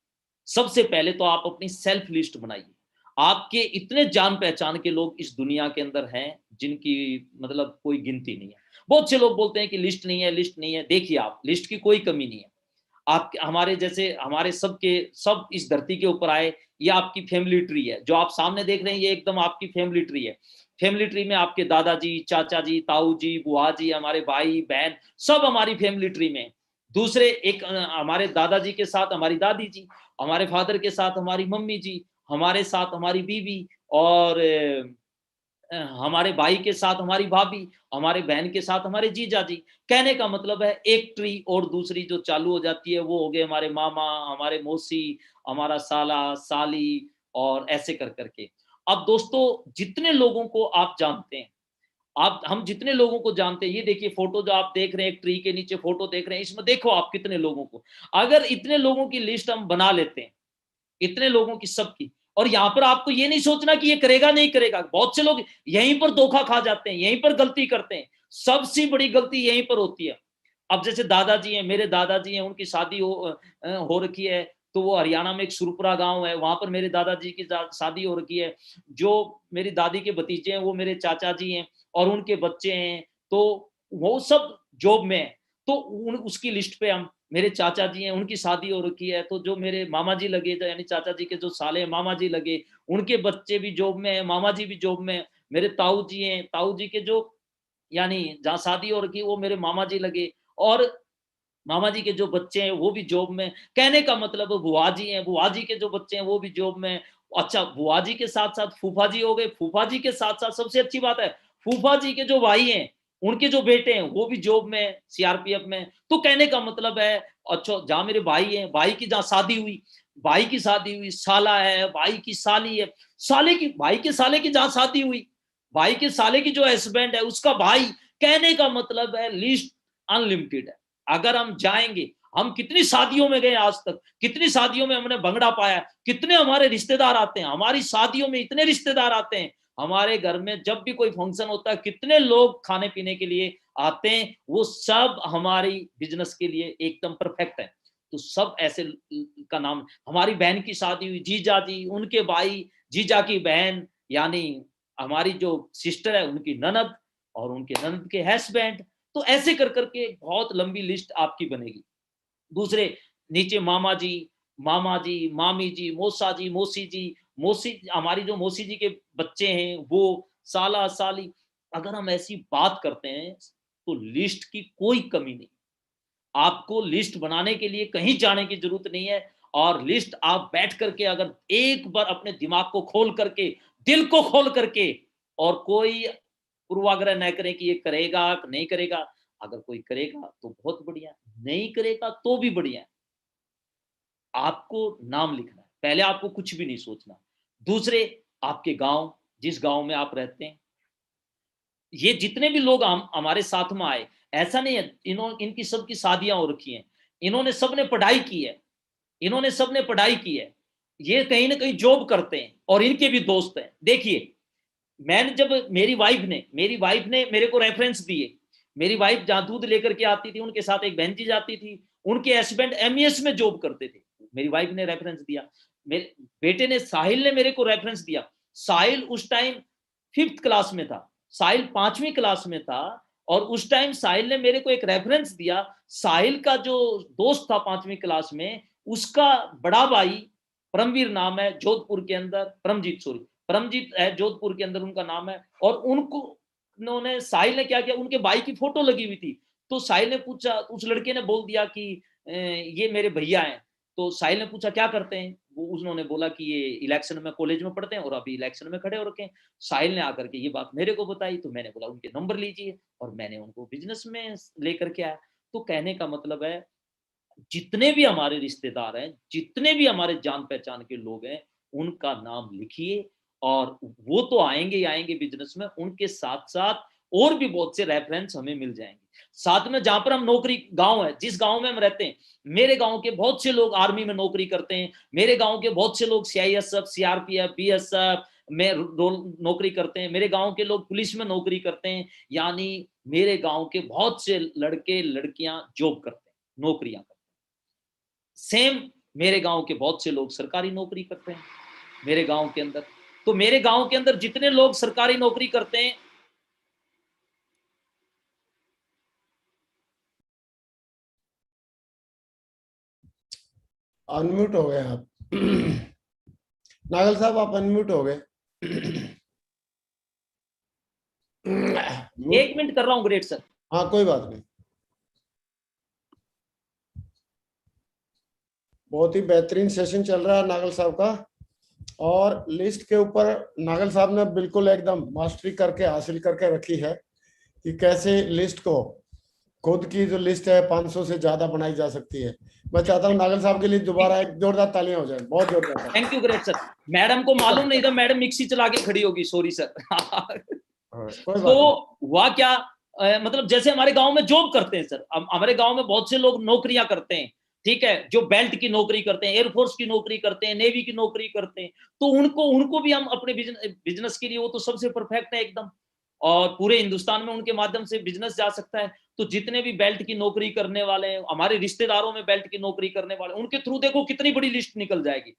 सबसे पहले तो आप अपनी सेल्फ लिस्ट बनाइए। आपके इतने जान पहचान के लोग इस दुनिया के अंदर हैं जिनकी मतलब कोई गिनती नहीं है। बहुत से लोग बोलते हैं कि लिस्ट नहीं है, लिस्ट नहीं है। देखिए, आप लिस्ट की कोई कमी नहीं है। आप हमारे जैसे हमारे सबके सब इस धरती के ऊपर आए, ये आपकी फैमिली ट्री है। जो आप सामने देख रहे हैं ये एकदम आपकी फैमिली ट्री है। फैमिली ट्री में आपके दादाजी, चाचा जी, ताऊ जी, बुआ जी, हमारे भाई बहन सब हमारी फैमिली ट्री में। दूसरे एक हमारे दादाजी के साथ हमारी दादी जी, हमारे फादर के साथ हमारी मम्मी जी, हमारे साथ हमारी बीवी, और हमारे भाई के साथ हमारी भाभी, हमारे बहन के साथ हमारे जीजा जी। कहने का मतलब है एक ट्री और दूसरी जो चालू हो जाती है वो हो गए हमारे मामा, हमारे मौसी, हमारा साला, साली, और ऐसे कर करके। अब दोस्तों, जितने लोगों को आप जानते हैं, आप हम जितने लोगों को जानते हैं, ये देखिए फोटो जो आप देख रहे हैं, एक ट्री के नीचे फोटो देख रहे हैं, इसमें देखो आप कितने लोगों को। अगर इतने लोगों की लिस्ट हम बना लेते हैं, इतने लोगों की सबकी, और यहां पर आपको ये नहीं सोचना कि ये करेगा नहीं करेगा। बहुत से लोग यहीं पर धोखा खा जाते हैं, यहीं पर गलती करते हैं। सबसे बड़ी गलती यहीं पर होती है। अब जैसे दादाजी हैं, मेरे दादाजी हैं, उनकी शादी हो रखी है, तो वो हरियाणा में एक सुरपुरा गांव है, वहां पर मेरे दादाजी की शादी हो रखी है। जो मेरी दादी के भतीजे हैं वो मेरे चाचा जी हैं, और उनके बच्चे हैं, तो वो सब जॉब में है। तो उसकी लिस्ट पे हम, मेरे चाचा जी हैं, उनकी शादी हो रखी है, तो जो मेरे मामा जी लगे, यानी चाचा जी के जो साले हैं, मामा जी लगे, उनके बच्चे भी जॉब में हैं, मामा जी भी जॉब में हैं। मेरे ताऊ जी हैं, ताऊ जी के जो यानी जहाँ शादी हो रखी है वो मेरे मामा जी लगे, और मामा जी के जो बच्चे हैं वो भी जॉब में। कहने का मतलब बुआ जी हैं, बुआ जी के जो बच्चे हैं वो भी जॉब में। अच्छा, बुआ जी के साथ साथ फूफा जी हो गए, फूफा जी के साथ साथ सबसे अच्छी बात है, फूफा जी के जो भाई हैं, उनके जो बेटे हैं वो भी जॉब में, सीआरपीएफ में। तो कहने का मतलब है, अच्छा जहाँ मेरे भाई हैं, भाई की जहाँ शादी हुई, भाई की शादी हुई, साला है, भाई की साली है, साले की, भाई के साले की जहाँ शादी हुई, भाई के साले की जो हस्बैंड है उसका भाई। कहने का मतलब है लिस्ट अनलिमिटेड है। अगर हम जाएंगे, हम कितनी शादियों में गए आज तक, कितनी शादियों में हमने भंगड़ा पाया, कितने हमारे रिश्तेदार आते हैं, हमारी शादियों में इतने रिश्तेदार आते हैं, हमारे घर में जब भी कोई फंक्शन होता है कितने लोग खाने पीने के लिए आते हैं, वो सब हमारी बिजनेस के लिए एकदम परफेक्ट है। तो सब ऐसे का नाम, हमारी बहन की शादी हुई, जीजा जी, उनके भाई, जीजा की बहन, यानी हमारी जो सिस्टर है उनकी ननद, और उनके ननद के हस्बैंड। तो ऐसे कर करके बहुत लंबी लिस्ट आपकी बनेगी। दूसरे नीचे मामा जी, मामी जी, मौसा जी, मौसी जी, मौसी, हमारी जो मौसी जी के बच्चे हैं वो, साला साली। अगर हम ऐसी बात करते हैं तो लिस्ट की कोई कमी नहीं। आपको लिस्ट बनाने के लिए कहीं जाने की जरूरत नहीं है। और लिस्ट आप बैठ करके अगर एक बार अपने दिमाग को खोल करके, दिल को खोल करके, और कोई पूर्वाग्रह न करें कि ये करेगा कि नहीं करेगा। अगर कोई करेगा तो बहुत बढ़िया, नहीं करेगा तो भी बढ़िया। आपको नाम लिखना है, पहले आपको कुछ भी नहीं सोचना। दूसरे, आपके गांव, जिस गांव में आप रहते हैं, ये जितने भी लोग हम हमारे साथ में आए, ऐसा नहीं है इनकी सबकी शादियां हो रखी हैं, इन्होंने सबने पढ़ाई की है, इन्होंने सबने पढ़ाई की है, ये कहीं ना कहीं जॉब करते हैं, और इनके भी दोस्त हैं। देखिए, मैंने जब मेरी वाइफ ने मेरे को रेफरेंस दिए, मेरी वाइफ जहां दूध लेकर के आती थी, उनके साथ एक बहन जी जाती थी, उनके हस्बैंड एमईएस में जॉब करते थे, मेरी वाइफ ने रेफरेंस दिया। मेरे बेटे ने, साहिल ने मेरे को रेफरेंस दिया। साहिल उस टाइम 5th क्लास में था, साहिल 5वीं क्लास में था, और उस टाइम साहिल ने मेरे को एक रेफरेंस दिया। साहिल का जो दोस्त था 5वीं क्लास में, उसका बड़ा भाई परमवीर नाम है, जोधपुर के अंदर, परमजीत है, जोधपुर के अंदर उनका नाम है। और उनको उन्होंने, साहिल ने क्या किया, उनके भाई की फोटो लगी हुई थी, तो साहिल ने पूछा, उस लड़के ने बोल दिया कि ये मेरे भैया हैं। तो साहिल ने पूछा क्या करते हैं, वो उन्होंने बोला कि ये इलेक्शन में कॉलेज में पढ़ते हैं और अभी इलेक्शन में खड़े हो रखे हैं। साहिल ने आकर के ये बात मेरे को बताई, तो मैंने बोला उनके नंबर लीजिए, और मैंने उनको बिजनेस में लेकर के आया। तो कहने का मतलब है, जितने भी हमारे रिश्तेदार हैं, जितने भी हमारे जान पहचान के लोग हैं, उनका नाम लिखिए, और वो तो आएंगे ही आएंगे बिजनेस में, उनके साथ साथ और भी बहुत से रेफरेंस हमें मिल जाएंगे। साथ में जहां पर हम नौकरी, गांव है, जिस गांव में हम रहते हैं, मेरे गांव के बहुत से लोग आर्मी में नौकरी करते हैं, मेरे गांव के बहुत से लोग सीआईएसएफ, सीआरपीएफ, बीएसएफ, में नौकरी करते हैं, मेरे गांव के लोग पुलिस में नौकरी करते हैं, यानी मेरे गांव के बहुत से लड़के लड़कियां जॉब करते हैं, नौकरियां करते हैं। सेम मेरे गांव के बहुत से लोग सरकारी नौकरी करते हैं मेरे गांव के अंदर। तो मेरे गांव के अंदर जितने लोग सरकारी नौकरी करते हैं, अनम्यूट हो गए आप। नागल साहब आप अनम्यूट हो गए। 1 मिनट कर रहा हूं ग्रेट सर। हाँ कोई बात नहीं। बहुत ही बेहतरीन सेशन चल रहा है नागल साहब का, और लिस्ट के ऊपर नागल साहब ने बिल्कुल एकदम मास्टरी करके हासिल करके रखी है कि कैसे लिस्ट को, खुद की जो लिस्ट है 500 से ज्यादा बनाई जा सकती है। मैं चाहता हूँ नागल साहब के लिए दोबारा एक जोरदार तालियां हो जाए, बहुत जोरदार। Thank you great sir. Madam को मालूम नहीं था, मैडम मिक्सी चला के खड़ी होगी, सॉरी सर। कोई बात तो नहीं। हुआ क्या, मतलब जैसे हमारे गांव में जॉब करते हैं सर, हमारे गांव में बहुत से लोग नौकरियां करते हैं, ठीक है, जो बेल्ट की नौकरी करते हैं, एयरफोर्स की नौकरी करते हैं, नेवी की नौकरी करते हैं। तो उनको उनको भी हम अपने बिजनेस के लिए, वो तो सबसे परफेक्ट है एकदम, और पूरे हिंदुस्तान में उनके माध्यम से बिजनेस जा सकता है। तो जितने भी बेल्ट की नौकरी करने वाले हैं, हमारे रिश्तेदारों में बेल्ट की नौकरी करने वाले, उनके थ्रू देखो कितनी बड़ी लिस्ट निकल जाएगी।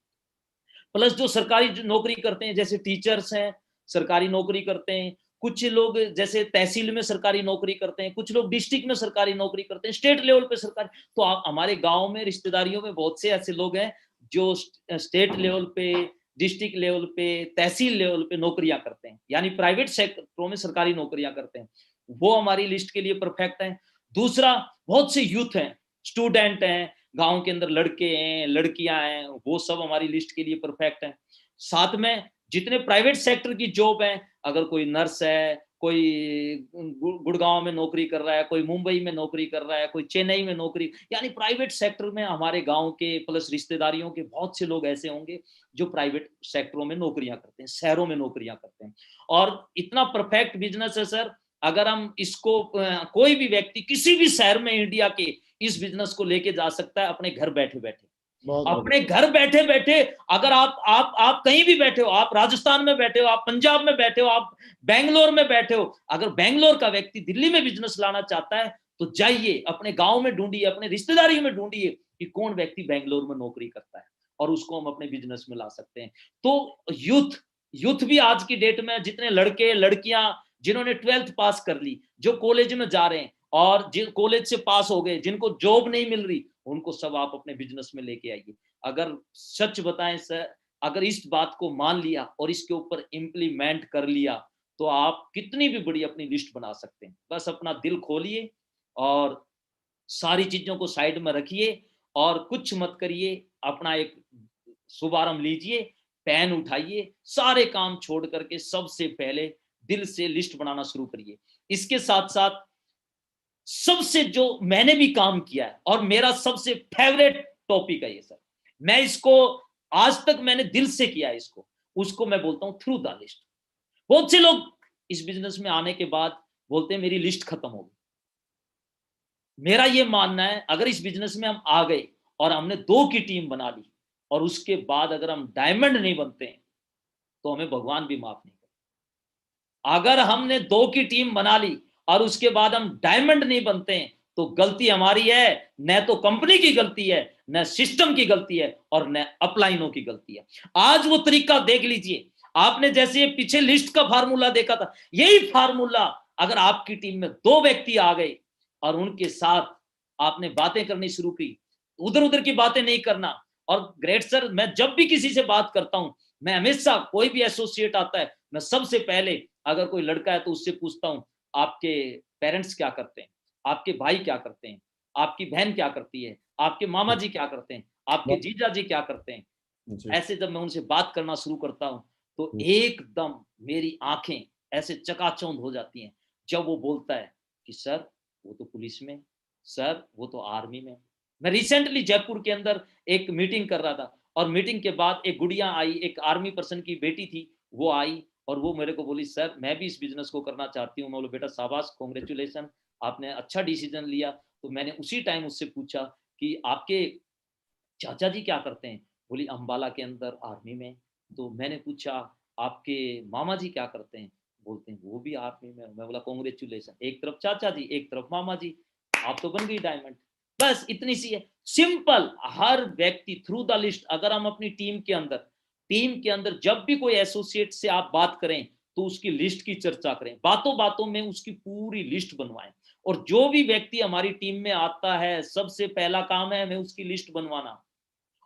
प्लस जो सरकारी नौकरी करते हैं, जैसे टीचर्स हैं, सरकारी नौकरी करते हैं, कुछ लोग जैसे तहसील में सरकारी नौकरी करते हैं, कुछ लोग डिस्ट्रिक्ट में सरकारी नौकरी करते हैं, स्टेट लेवल पे सरकारी। तो हमारे गांव में रिश्तेदारियों में बहुत से ऐसे लोग हैं जो स्टेट लेवल पे, डिस्ट्रिक्ट लेवल पे, तहसील लेवल पे नौकरियां करते हैं, यानी प्राइवेट सेक्टरों में सरकारी नौकरियां करते हैं। वो हमारी लिस्ट के लिए परफेक्ट है। दूसरा, बहुत से यूथ हैं, स्टूडेंट हैं, गांव के अंदर लड़के हैं, लड़कियां हैं, वो सब हमारी लिस्ट के लिए परफेक्ट है। साथ में जितने प्राइवेट सेक्टर की जॉब है, अगर कोई नर्स है, कोई गुड़गांव में नौकरी कर रहा है, कोई मुंबई में नौकरी कर रहा है, कोई चेन्नई में नौकरी, यानी प्राइवेट सेक्टर में हमारे गांव के प्लस रिश्तेदारियों के बहुत से लोग ऐसे होंगे जो प्राइवेट सेक्टरों में नौकरियां करते हैं, शहरों में नौकरियां करते हैं। और इतना परफेक्ट बिजनेस है सर, अगर हम इसको कोई भी व्यक्ति किसी भी शहर में इंडिया के इस बिजनेस को लेके जा सकता है अपने घर बैठे बैठे। अपने घर बैठे बैठे, अगर आप कहीं भी बैठे हो, आप राजस्थान में बैठे हो, आप पंजाब में बैठे हो, आप बेंगलोर में बैठे हो, अगर बेंगलोर का व्यक्ति दिल्ली में बिजनेस लाना चाहता है तो जाइए, अपने गांव में ढूंढिए, अपने रिश्तेदारी में ढूंढिए कि कौन व्यक्ति बेंगलोर में नौकरी करता है, और उसको हम अपने बिजनेस में ला सकते हैं। तो यूथ भी आज की डेट में, जितने लड़के लड़कियां जिन्होंने 12th पास कर ली, जो कॉलेज में जा रहे हैं, और जिन कॉलेज से पास हो गए, जिनको जॉब नहीं मिल रही, उनको सब आप अपने बिजनेस में लेके आइए। अगर सच बताएं सर, अगर इस बात को मान लिया और इसके ऊपर इम्प्लीमेंट कर लिया, तो आप कितनी भी बड़ी अपनी लिस्ट बना सकते हैं। बस अपना दिल खोलिए और सारी चीजों को साइड में रखिए और कुछ मत करिए, अपना एक शुभारंभ लीजिए, पेन उठाइए, सारे काम छोड़ करके सबसे पहले दिल से लिस्ट बनाना शुरू करिए। इसके साथ साथ सबसे जो मैंने भी काम किया है और मेरा सबसे फेवरेट टॉपिक है ये सर, मैं इसको आज तक मैंने दिल से किया है इसको, उसको मैं बोलता हूं थ्रू द लिस्ट। बहुत से लोग इस बिजनेस में आने के बाद बोलते हैं मेरी लिस्ट खत्म हो गई। मेरा ये मानना है, अगर इस बिजनेस में हम आ गए और हमने 2 की टीम बना ली और उसके बाद अगर हम डायमंड नहीं बनते हैं तो हमें भगवान भी माफ नहीं करते। अगर हमने 2 की टीम बना ली और उसके बाद हम डायमंड नहीं बनते हैं तो गलती हमारी है, न तो कंपनी की गलती है, न सिस्टम की गलती है, और न अपलाइनों की गलती है। आज वो तरीका देख लीजिए, आपने जैसे ये पीछे लिस्ट का फार्मूला देखा था, यही फार्मूला अगर आपकी टीम में 2 व्यक्ति आ गए और उनके साथ आपने बातें करनी शुरू की, उधर उधर की बातें नहीं करना। और ग्रेट सर, मैं जब भी किसी से बात करता हूं, मैं हमेशा, कोई भी एसोसिएट आता है, मैं सबसे पहले अगर कोई लड़का है तो उससे पूछता हूं आपके पेरेंट्स क्या करते हैं, आपके भाई क्या करते हैं, आपकी बहन क्या करती है, आपके मामा जी क्या करते हैं, आपके जीजा जी क्या करते हैं। ऐसे जब मैं उनसे बात करना शुरू करता हूं तो एकदम मेरी आंखें ऐसे चकाचौंध हो जाती हैं जब वो बोलता है कि सर वो तो पुलिस में, सर वो तो आर्मी में। मैं रिसेंटली जयपुर के अंदर एक मीटिंग कर रहा था और मीटिंग के बाद एक गुड़िया आई, एक आर्मी पर्सन की बेटी थी, वो आई और वो मेरे को बोली सर मैं भी इस बिजनेस को करना चाहती हूँ। मैं बोला बेटा शाबाश, कांग्रेचुलेशन, आपने अच्छा डिसीजन लिया। तो मैंने उसी टाइम उससे पूछा कि आपके चाचा जी क्या करते हैं, बोली अंबाला के अंदर आर्मी में। तो मैंने पूछा आपके मामा जी क्या करते हैं? बोलते हैं वो भी आर्मी में। मैं बोला कांग्रेचुलेशन। एक तरफ चाचा जी, एक तरफ मामा जी, आप तो बन गई डायमंड। बस इतनी सी है, सिंपल। हर व्यक्ति थ्रू द लिस्ट, अगर हम अपनी टीम के अंदर जब भी कोई एसोसिएट से आप बात करें तो उसकी लिस्ट की चर्चा करें, बातों बातों में उसकी पूरी लिस्ट बनवाएं। और जो भी व्यक्ति हमारी टीम में आता है, सबसे पहला काम है हमें उसकी लिस्ट बनवाना।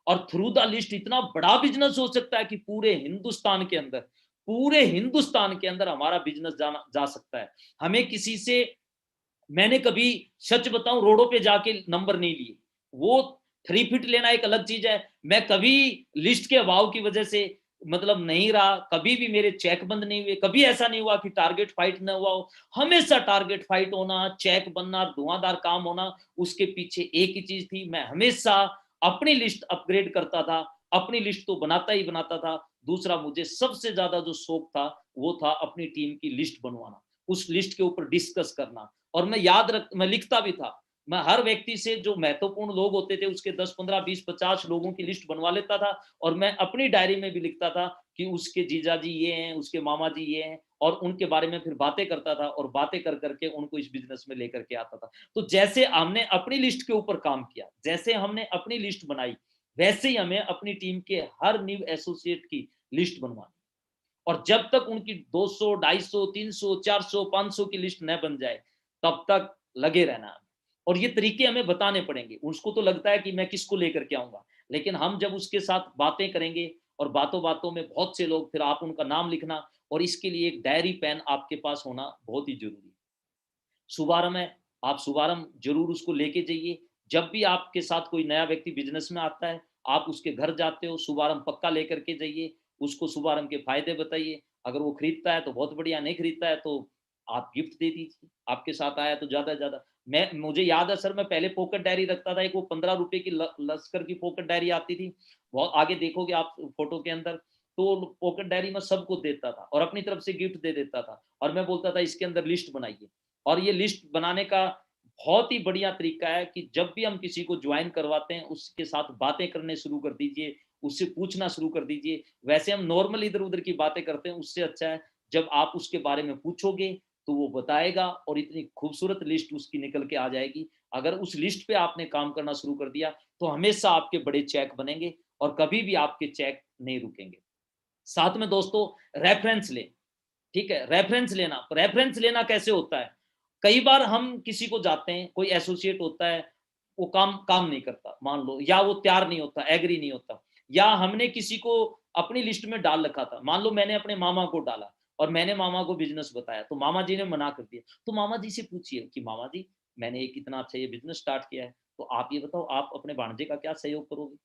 और थ्रू द लिस्ट इतना बड़ा बिजनेस हो सकता है कि पूरे हिंदुस्तान के अंदर हमारा बिजनेस जा सकता है। हमें किसी से, मैंने कभी सच बताऊं रोडों पे जाके नंबर नहीं लिए। वो 3 फीट लेना एक अलग चीज है। मैं कभी लिस्ट के अभाव की वजह से मतलब नहीं रहा, कभी भी मेरे चेक बंद नहीं हुए, कभी ऐसा नहीं हुआ कि टारगेट फाइट ना हुआ हो। हमेशा टारगेट फाइट होना, चेक बनना, धुआंधार काम होना, उसके पीछे एक ही चीज थी, मैं हमेशा अपनी लिस्ट अपग्रेड करता था, अपनी लिस्ट तो बनाता ही बनाता था। दूसरा, मुझे सबसे ज्यादा जो शौक था वो था अपनी टीम की लिस्ट बनवाना, उस लिस्ट के ऊपर डिस्कस करना। और मैं लिखता भी था। मैं हर व्यक्ति से, जो महत्वपूर्ण लोग होते थे, उसके 10 15 20 50 लोगों की लिस्ट बनवा लेता था। और मैं अपनी डायरी में भी लिखता था कि उसके जीजा जी ये हैं, उसके मामा जी ये हैं, और उनके बारे में फिर बातें करता था, और बातें कर करके उनको इस बिजनेस में लेकर के आता था। तो जैसे हमने अपनी लिस्ट के ऊपर काम किया, जैसे हमने अपनी लिस्ट बनाई, वैसे ही हमें अपनी टीम के हर न्यू एसोसिएट की लिस्ट बनवानी। और जब तक उनकी 200 250 300 400 500 की लिस्ट न बन जाए, तब तक लगे रहना है। और ये तरीके हमें बताने पड़ेंगे। उसको तो लगता है कि मैं किसको लेकर के आऊंगा, लेकिन हम जब उसके साथ बातें करेंगे, और बातों बातों में बहुत से लोग, फिर आप उनका नाम लिखना, और इसके लिए एक डायरी पेन आपके पास होना बहुत ही जरूरी है। शुभारंभ है, आप शुभारंभ जरूर उसको लेके जाइए। जब भी आपके साथ कोई नया व्यक्ति बिजनेस में आता है, आप उसके घर जाते हो, शुभारंभ पक्का लेकर के जाइए। उसको शुभारंभ के फायदे बताइए। अगर वो खरीदता है तो बहुत बढ़िया, नहीं खरीदता है तो आप गिफ्ट दे दीजिए। आपके साथ आया तो ज्यादा से ज्यादा। मुझे याद है सर, मैं पहले पॉकेट डायरी रखता था, एक वो 15 रुपए की लश्कर की पॉकेट डायरी आती थी, बहुत आगे देखोगे आप फोटो के अंदर। तो पॉकेट डायरी में सबको देता था, और अपनी तरफ से गिफ्ट दे देता था, और मैं बोलता था इसके अंदर लिस्ट बनाइए। और ये लिस्ट बनाने का बहुत ही बढ़िया तरीका है कि जब भी हम किसी को ज्वाइन करवाते हैं, उसके साथ बातें करने शुरू कर दीजिए, उससे पूछना शुरू कर दीजिए। वैसे हम नॉर्मल इधर उधर की बातें करते हैं, उससे अच्छा है जब आप उसके बारे में पूछोगे तो वो बताएगा, और इतनी खूबसूरत लिस्ट उसकी निकल के आ जाएगी। अगर उस लिस्ट पे आपने काम करना शुरू कर दिया तो हमेशा आपके बड़े चेक बनेंगे, और कभी भी आपके चेक नहीं रुकेंगे। साथ में दोस्तों, रेफरेंस लें। ठीक है, रेफरेंस लेना कैसे होता है? कई बार हम किसी को जाते हैं, कोई एसोसिएट होता है, वो काम नहीं करता मान लो, या वो तैयार नहीं होता, एग्री नहीं होता, या हमने किसी को अपनी लिस्ट में डाल रखा था, मान लो मैंने अपने मामा को डाला, और मैंने मामा को बिजनेस बताया, तो मामा जी ने मना कर दिया। तो मामा जी से पूछिए कि मामा जी, मैंने एक इतना अच्छा ये बिजनेस स्टार्ट किया है, तो आप ये बताओ, आप अपने भांजे का क्या सहयोग करोगे?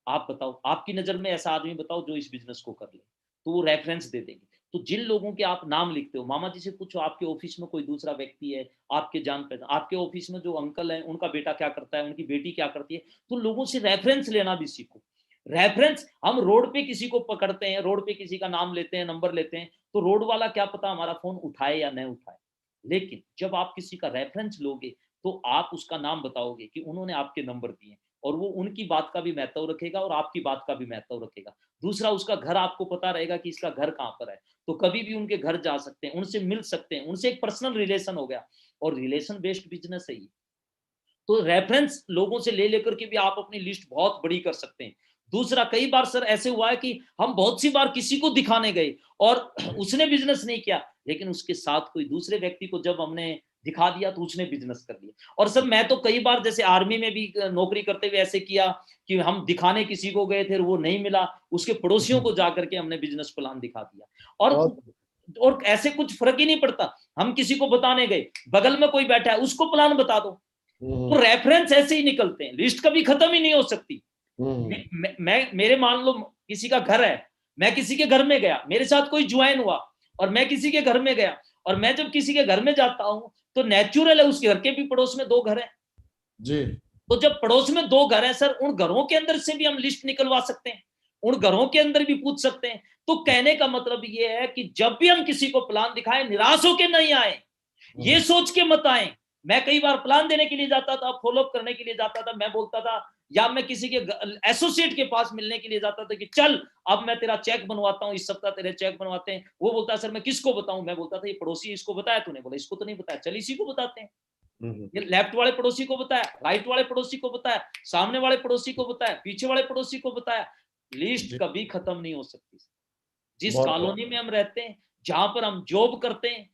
आप बताओ, आपकी नजर में ऐसा आदमी बताओ जो इस बिजनेस को कर ले। तो वो रेफरेंस दे देंगे। तो जिन लोगों के आप नाम लिखते हो, मामा जी से पूछो, आपके ऑफिस में कोई दूसरा व्यक्ति है, आपके जान पहचान, आपके ऑफिस में जो अंकल है, उनका बेटा क्या करता है, उनकी बेटी क्या करती है। तो लोगों से रेफरेंस लेना भी सीखो। रेफरेंस, हम रोड पे किसी को पकड़ते हैं, रोड पे किसी का नाम लेते हैं, नंबर लेते हैं, तो रोड वाला क्या पता हमारा फोन उठाए या नहीं उठाए। लेकिन जब आप किसी का रेफरेंस लोगे, तो आप उसका नाम बताओगे कि उन्होंने आपके नंबर दिए, और वो उनकी बात का भी महत्व रखेगा, और आपकी बात का भी महत्व रखेगा। दूसरा, उसका घर आपको पता रहेगा कि इसका घर कहाँ पर है, तो कभी भी उनके घर जा सकते हैं, उनसे मिल सकते हैं, उनसे एक पर्सनल रिलेशन हो गया, और रिलेशन बेस्ड बिजनेस है ये। तो रेफरेंस लोगों से ले लेकर के भी आप अपनी लिस्ट बहुत बड़ी कर सकते हैं। दूसरा, कई बार सर ऐसे हुआ है कि हम बहुत सी बार किसी को दिखाने गए, और उसने बिजनेस नहीं किया, लेकिन उसके साथ कोई दूसरे व्यक्ति को जब हमने दिखा दिया तो उसने बिजनेस कर लिया। और सर मैं तो कई बार, जैसे आर्मी में भी नौकरी करते हुए ऐसे किया कि हम दिखाने किसी को गए थे, वो नहीं मिला, उसके पड़ोसियों को जाकर के हमने बिजनेस प्लान दिखा दिया। और ऐसे कुछ फर्क ही नहीं पड़ता, हम किसी को बताने गए, बगल में कोई बैठा है, उसको प्लान बता दो। तो रेफरेंस ऐसे ही निकलते हैं, लिस्ट कभी खत्म ही नहीं हो सकती। मेरे मान लो किसी का घर है, मैं किसी के घर में गया, मेरे साथ कोई ज्वाइन हुआ, और मैं किसी के घर में गया, और मैं जब किसी के घर में जाता हूं तो नेचुरल है उसके घर के भी पड़ोस में 2 घर है जी। तो जब पड़ोस में 2 घर है सर, उन घरों के अंदर से भी हम लिस्ट निकलवा सकते हैं, उन घरों के अंदर भी पूछ सकते हैं। तो कहने का मतलब ये है कि जब भी हम किसी को प्लान दिखाएं, निराश होकर नहीं आए, ये सोच के मत आए। मैं कई बार प्लान देने के लिए जाता था, फॉलोअप करने के लिए जाता था, मैं बोलता था या मैं किसी के एसोसिएट के पास मिलने के लिए जाता था कि चल अब मैं तेरा चेक बनवाता हूँ, इस सप्ताह तेरे चेक बनवाते हैं। वो बोलता है सर मैं किसको बताऊं? मैं बोलता था ये पड़ोसी, इसको बताया तूने? बोला इसको तो नहीं बताया, चल इसी को बताते हैं। ये लेफ्ट वाले पड़ोसी को बताया, राइट वाले पड़ोसी को बताया, सामने वाले पड़ोसी को बताया, पीछे वाले पड़ोसी को बताया। लिस्ट कभी खत्म नहीं हो सकती। जिस कॉलोनी में हम रहते हैं, जहां पर हम जॉब करते हैं,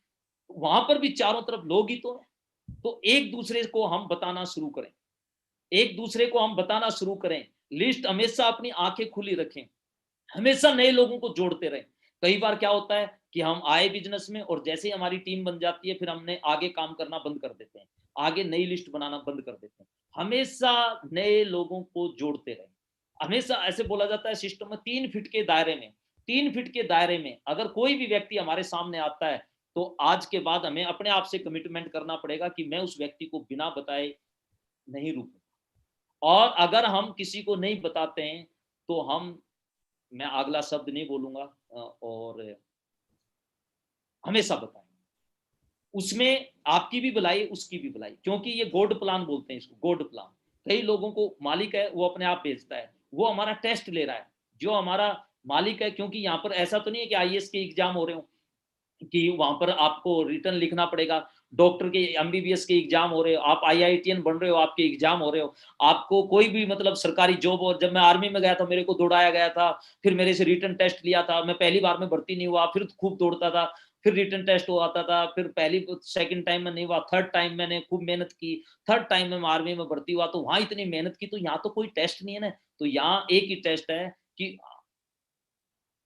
वहां पर भी चारों तरफ लोग ही तो हैं। तो एक दूसरे को हम बताना शुरू करें, एक दूसरे को हम बताना शुरू करें। लिस्ट हमेशा अपनी आंखें खुली रखें, हमेशा नए लोगों को जोड़ते रहें। कई बार क्या होता है कि हम आए बिजनेस में और जैसे ही हमारी टीम बन जाती है, फिर हमने आगे काम करना बंद कर देते हैं, आगे नई लिस्ट बनाना बंद कर देते हैं। हमेशा नए लोगों को जोड़ते रहें। हमेशा ऐसे बोला जाता है सिस्टम में 3 फीट के दायरे में, 3 फीट के दायरे में अगर कोई भी व्यक्ति हमारे सामने आता है, तो आज के बाद हमें अपने आप से कमिटमेंट करना पड़ेगा कि मैं उस व्यक्ति को बिना बताए नहीं रुकूंगा। और अगर हम किसी को नहीं बताते हैं तो मैं अगला शब्द नहीं बोलूंगा, और हमेशा बताएं। उसमें आपकी भी भलाई, उसकी भी भलाई, क्योंकि ये गोड प्लान बोलते हैं इसको, गोड प्लान। कई लोगों को मालिक है वो अपने आप भेजता है, वो हमारा टेस्ट ले रहा है। जो हमारा मालिक है, क्योंकि यहाँ पर ऐसा तो नहीं है कि आईएएस के एग्जाम हो रहे हो कि वहां पर आपको रिटर्न लिखना पड़ेगा, डॉक्टर के एमबीबीएस के एग्जाम हो रहे हो, आप आईआईटीएन बन रहे हो, आपके एग्जाम हो रहे हो, आपको कोई भी मतलब सरकारी जॉब। और जब मैं आर्मी में गया था मेरे को दौड़ाया गया था, फिर मेरे से रिटर्न टेस्ट लिया था, मैं पहली बार में भर्ती नहीं हुआ, फिर खूब दौड़ता था, फिर रिटर्न टेस्ट हो आता था, फिर पहली सेकंड टाइम में नहीं हुआ, थर्ड टाइम मैंने खूब मेहनत की, थर्ड टाइम में आर्मी में भर्ती हुआ। तो वहां इतनी मेहनत की, तो यहाँ तो कोई टेस्ट नहीं है ना। तो यहाँ एक ही टेस्ट है कि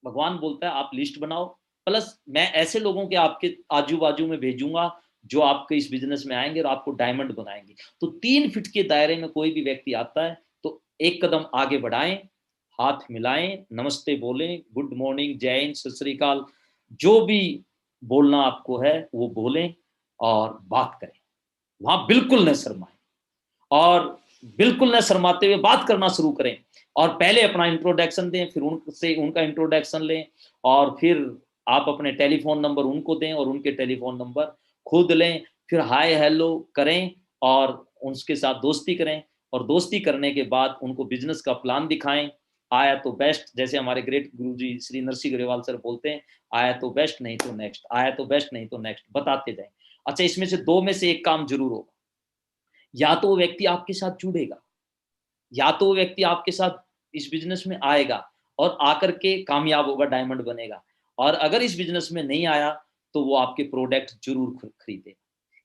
भगवान बोलता है आप लिस्ट बनाओ, प्लस मैं ऐसे लोगों के आपके आजू बाजू में भेजूंगा जो आपके इस बिजनेस में आएंगे और आपको डायमंड बनाएंगे। तो 3 फीट के दायरे में कोई भी व्यक्ति आता है तो एक कदम आगे बढ़ाएं, हाथ मिलाएं, नमस्ते बोलें, गुड मॉर्निंग, जय हिंद, सत श्री अकाल, जो भी बोलना आपको है वो बोलें और बात करें। वहां बिल्कुल न शर्माएं और बिल्कुल न शर्माते हुए बात करना शुरू करें। और पहले अपना इंट्रोडक्शन दें, फिर उनसे उनका इंट्रोडक्शन लें, और फिर आप अपने टेलीफोन नंबर उनको दें और उनके टेलीफोन नंबर खुद लें। फिर हाय हेलो करें और उनके साथ दोस्ती करें, और दोस्ती करने के बाद उनको बिजनेस का प्लान दिखाएं। आया तो बेस्ट, जैसे हमारे ग्रेट गुरुजी श्री नरसिंह ग्रेवाल सर बोलते हैं, आया तो बेस्ट नहीं तो नेक्स्ट, आया तो बेस्ट नहीं तो नेक्स्ट, बताते जाएं। अच्छा, इसमें से 2 में से एक काम जरूर होगा, या तो वो व्यक्ति आपके साथ जुड़ेगा, या तो वो व्यक्ति आपके साथ इस बिजनेस में आएगा और आकर के कामयाब होगा, डायमंड बनेगा। और अगर इस बिजनेस में नहीं आया तो वो आपके प्रोडक्ट जरूर खरीदे।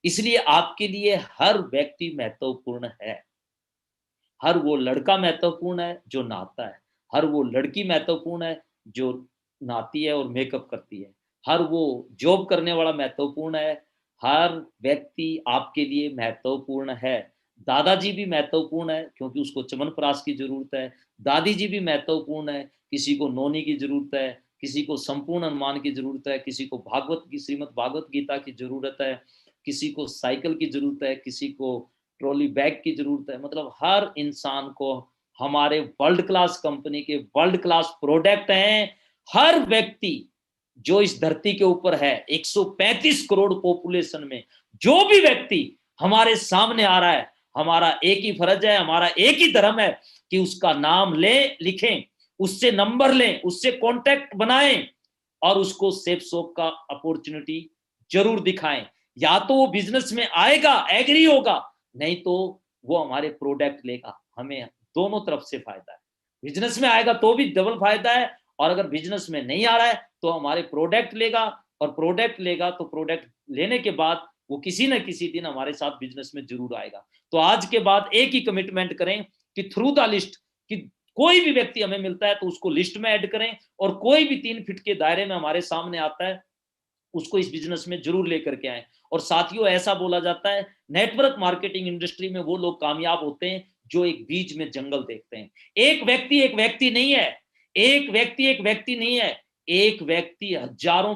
इसलिए आपके लिए हर व्यक्ति महत्वपूर्ण है। हर वो लड़का महत्वपूर्ण है जो नहाता है, हर वो लड़की महत्वपूर्ण है जो नहाती है और मेकअप करती है, हर वो जॉब करने वाला महत्वपूर्ण है, हर व्यक्ति आपके लिए महत्वपूर्ण है। दादाजी भी महत्वपूर्ण है क्योंकि उसको च्यवनप्राश की जरूरत है, दादी जी भी महत्वपूर्ण है, किसी को नौनी की जरूरत है, किसी को संपूर्ण अनुमान की जरूरत है, किसी को भागवत की श्रीमद् भागवत गीता की जरूरत है, किसी को साइकिल की जरूरत है, किसी को ट्रॉली बैग की जरूरत है। मतलब हर इंसान को हमारे वर्ल्ड क्लास कंपनी के वर्ल्ड क्लास प्रोडक्ट हैं। हर व्यक्ति जो इस धरती के ऊपर है, 135 करोड़ पॉपुलेशन में जो भी व्यक्ति हमारे सामने आ रहा है, हमारा एक ही फर्ज है, हमारा एक ही धर्म है कि उसका नाम लिखें, उससे नंबर लें, उससे कांटेक्ट बनाएं और उसको सेफ शॉप का अपॉर्चुनिटी जरूर दिखाएं। या तो वो बिजनेस में आएगा, एग्री होगा, नहीं तो वो हमारे प्रोडक्ट लेगा। हमें दोनों तरफ से फायदा है, बिजनेस में आएगा तो भी डबल फायदा है, और अगर बिजनेस में नहीं आ रहा है तो हमारे प्रोडक्ट लेगा, और प्रोडक्ट लेगा तो प्रोडक्ट लेने के बाद वो किसी न किसी दिन हमारे साथ बिजनेस में जरूर आएगा। तो आज के बाद एक ही कमिटमेंट करें कि थ्रू द लिस्ट, कि कोई भी व्यक्ति हमें मिलता है तो उसको लिस्ट में ऐड करें, और कोई भी 3 फीट के दायरे में हमारे सामने आता है उसको इस बिजनेस में जरूर लेकर के आए। और साथियों, ऐसा बोला जाता है नेटवर्क मार्केटिंग इंडस्ट्री में वो लोग कामयाब होते हैं जो एक बीच में जंगल देखते हैं। एक व्यक्ति नहीं है, एक व्यक्ति नहीं है, एक व्यक्ति हजारों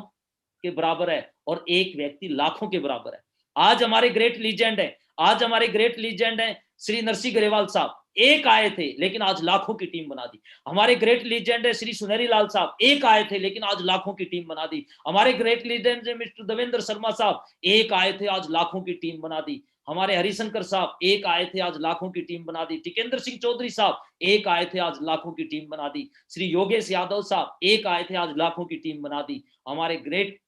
के बराबर है और एक व्यक्ति लाखों के बराबर है। आज हमारे ग्रेट लीजेंड है, आज हमारे ग्रेट लीजेंड है श्री नरसिंह ग्रेवाल साहब, एक आए थे लेकिन आज लाखों की टीम बना दी। हमारे ग्रेट लीजेंड है श्री सुनहरी लाल साहब, एक आए थे लेकिन आज लाखों की टीम बना दी। हमारे ग्रेट लीजेंड है मिस्टर देवेंद्र शर्मा साहब, एक आए थे आज लाखों की टीम बना दी। हमारे हरिशंकर साहब, एक आए थे आज लाखों की टीम बना दी। टिकेंद्र सिंह चौधरी साहब, एक आए थे आज लाखों की टीम बना दी। श्री योगेश यादव साहब, एक आए थे आज लाखों की टीम बना दी। हमारे ग्रेट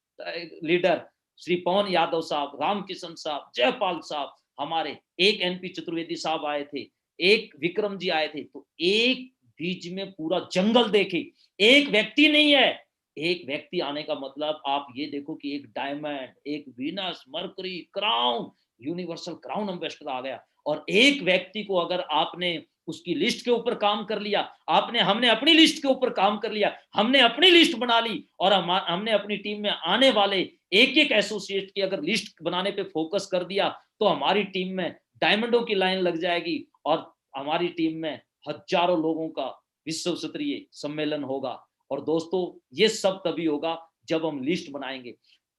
लीडर श्री पवन यादव साहब, रामकिशन साहब, जयपाल साहब, हमारे एक एनपी चतुर्वेदी साहब आए थे, एक विक्रम जी आए थे। तो एक बीच में पूरा जंगल देखे, एक व्यक्ति नहीं है। एक व्यक्ति आने का मतलब आप ये देखो कि एक डायमंड, एक Venus, Mercury, crown, universal crown ambassador आ गया। और एक व्यक्ति को अगर आपने उसकी लिस्ट के ऊपर काम कर लिया, हमने अपनी लिस्ट के ऊपर काम कर लिया, हमने अपनी लिस्ट बना ली और हमने अपनी टीम में आने वाले एक एक एसोसिएट की अगर लिस्ट बनाने पे फोकस कर दिया, तो हमारी टीम में डायमंडों की लाइन लग जाएगी और हमारी टीम में हजारों लोगों का विश्व स्तरीय सम्मेलन होगा। और दोस्तों, ये सब तभी होगा जब हम लिस्ट बनाएंगे,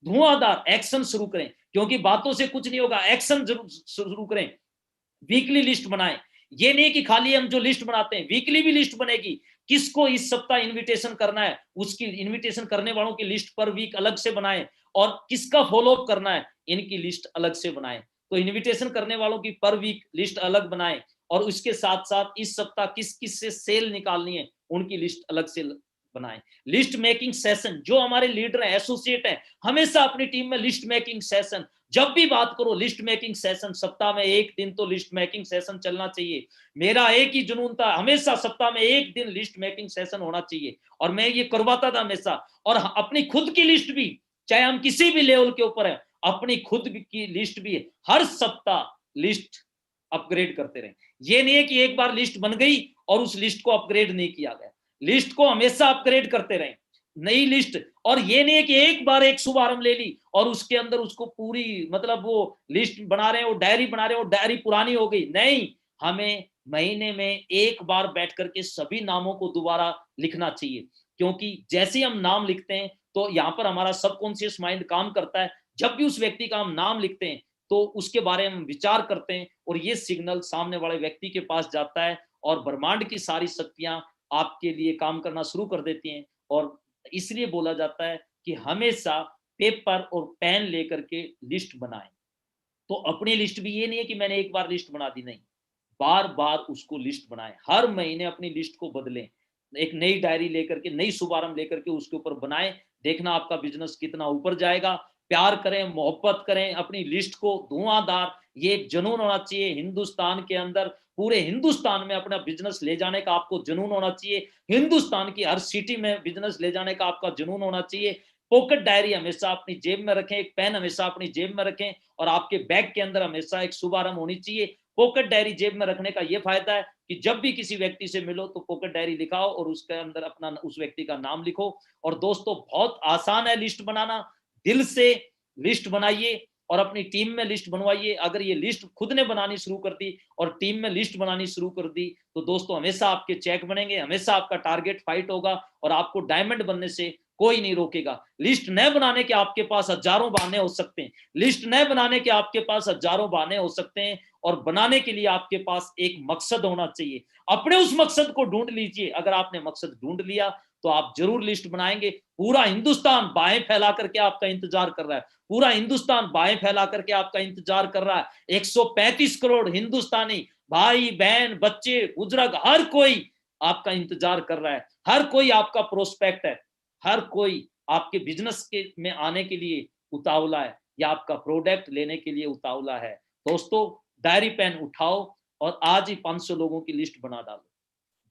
धुआंधार एक्शन शुरू करें, क्योंकि बातों से कुछ नहीं होगा, एक्शन जरूर शुरू करें। वीकली लिस्ट बनाएं, ये नहीं कि खाली हम जो लिस्ट बनाते हैं, वीकली भी लिस्ट बनेगी। किसको इस सप्ताह इनविटेशन करना है, उसकी इनविटेशन करने वालों की लिस्ट पर वीक अलग से बनाएं, और किसका फॉलोअप करना है, इनकी लिस्ट अलग से बनाएं। तो इनविटेशन करने वालों की पर वीक लिस्ट अलग बनाएं, और उसके साथ साथ इस सप्ताह किस किस से सेल निकालनी है, उनकी लिस्ट अलग से बनाएं। लिस्ट मेकिंग सेशन, जो हमारे लीडर हैं, एसोसिएट हैं, हमेशा अपनी टीम में लिस्ट मेकिंग सेशन, जब भी बात करो लिस्ट मेकिंग सेशन, सप्ताह में एक दिन तो लिस्ट मेकिंग सेशन चलना चाहिए। मेरा एक ही जुनून था, हमेशा सप्ताह में एक दिन लिस्ट मेकिंग सेशन होना चाहिए, और मैं ये करवाता था हमेशा। और अपनी खुद की लिस्ट भी, चाहे हम किसी भी लेवल के ऊपर है, अपनी खुद की लिस्ट भी हर सप्ताह लिस्ट अपग्रेड करते रहे। ये नहीं है कि एक बार लिस्ट बन गई और उस लिस्ट को अपग्रेड नहीं किया गया, लिस्ट को हमेशा अपग्रेड करते रहे, नई लिस्ट। और ये नहीं है कि एक बार एक शुभारंभ ले ली और उसके अंदर उसको पूरी, मतलब वो लिस्ट बना रहे हैं, वो डायरी बना रहे हैं, वो डायरी पुरानी हो गई, नहीं। हमें महीने में एक बार बैठ करके सभी नामों को दोबारा लिखना चाहिए, क्योंकि जैसे हम नाम लिखते हैं तो यहाँ पर हमारा सबकॉन्शियस माइंड काम करता है। जब भी उस व्यक्ति का हम नाम लिखते हैं तो उसके बारे में विचार करते हैं, और ये सिग्नल सामने वाले व्यक्ति के पास जाता है, और ब्रह्मांड की सारी शक्तियां आपके लिए काम करना शुरू कर देती हैं। और इसलिए बोला जाता है कि हमेशा पेपर और पेन लेकर के लिस्ट बनाएं। तो अपनी लिस्ट भी ये नहीं है कि मैंने एक बार लिस्ट बना दी, नहीं, बार बार उसको लिस्ट बनाएं, हर महीने अपनी लिस्ट को बदलें, एक नई डायरी लेकर के, नई शुभारंभ लेकर के उसके ऊपर बनाएं। देखना आपका बिजनेस कितना ऊपर जाएगा। प्यार करें, मोहब्बत करें, अपनी लिस्ट को धुआंधार, ये एक जुनून होना चाहिए हिंदुस्तान के अंदर, पूरे हिंदुस्तान में अपना बिजनेस ले जाने का आपको जुनून होना चाहिए, हिंदुस्तान की हर सिटी में बिजनेस ले जाने का आपका जुनून होना चाहिए। पॉकेट डायरी हमेशा अपनी जेब में रखें, एक पेन हमेशा अपनी जेब में रखें, और आपके बैग के अंदर हमेशा एक शुभारंभ होनी चाहिए। पॉकेट डायरी जेब में रखने का यह फायदा है कि जब भी किसी व्यक्ति से मिलो तो पॉकेट डायरी लिखाओ और उसके अंदर अपना, उस व्यक्ति का नाम लिखो। और दोस्तों, बहुत आसान है लिस्ट बनाना, दिल से लिस्ट बनाइए और अपनी टीम में लिस्ट बनवाइए। अगर ये लिस्ट खुद ने बनानी शुरू कर दी और टीम में लिस्ट बनानी शुरू कर दी, तो दोस्तों हमेशा आपके चेक बनेंगे, हमेशा आपका टारगेट फाइट होगा, और आपको डायमंड बनने से कोई नहीं रोकेगा। लिस्ट न बनाने के आपके पास हजारों बहाने हो सकते हैं, लिस्ट न बनाने के आपके पास हजारों बहाने हो सकते हैं, और बनाने के लिए आपके पास एक मकसद होना चाहिए। अपने उस मकसद को ढूंढ लीजिए। अगर आपने मकसद ढूंढ लिया तो आप जरूर लिस्ट बनाएंगे। पूरा हिंदुस्तान बाहें फैला करके आपका इंतजार कर रहा है, पूरा हिंदुस्तान बाहें फैला करके आपका इंतजार कर रहा है। 135 करोड़ हिंदुस्तानी भाई बहन, बच्चे, बुजुर्ग, हर कोई आपका इंतजार कर रहा है, हर कोई आपका प्रोस्पेक्ट है, हर कोई आपके बिजनेस के में आने के लिए उतावला है, या आपका प्रोडक्ट लेने के लिए उतावला है। दोस्तों, डायरी पेन उठाओ और आज ही 500 लोगों की लिस्ट बना डालो।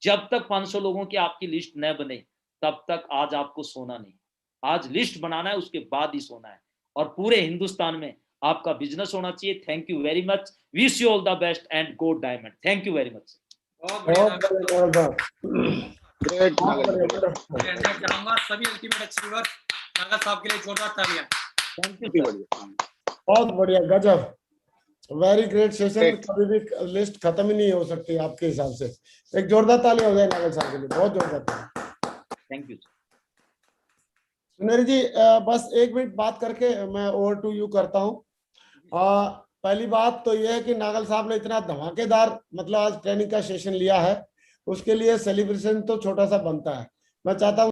जब तक 500 लोगों की आपकी लिस्ट न बने तब तक आज आपको सोना नहीं। आज लिस्ट बनाना है, उसके बाद ही सोना है, और पूरे हिंदुस्तान में आपका बिजनेस होना चाहिए। Thank you very much, wish you all the best and go diamond. Thank you very much. चाहूंगा सभी अल्टीमेट अचीवर नागा साहब के लिए जोरदार तालियां। थैंक यू, बहुत बढ़िया, गजब, वेरी ग्रेट सेशन। कभी भी लिस्ट खत्म ही नहीं हो सकती आपके हिसाब से। एक जोरदार ताली हो जाए नागल साहब के लिए, बहुत जोरदार ताली। थैंक यू सुनेरी जी, बस एक मिनट बात करके मैं ओवर टू यू करता हूँ। पहली बात तो यह है कि नागल साहब ने इतना धमाकेदार मतलब आज ट्रेनिंग का सेशन लिया है, उसके लिए सेलिब्रेशन तो छोटा सा बनता है। मैं चाहता हूं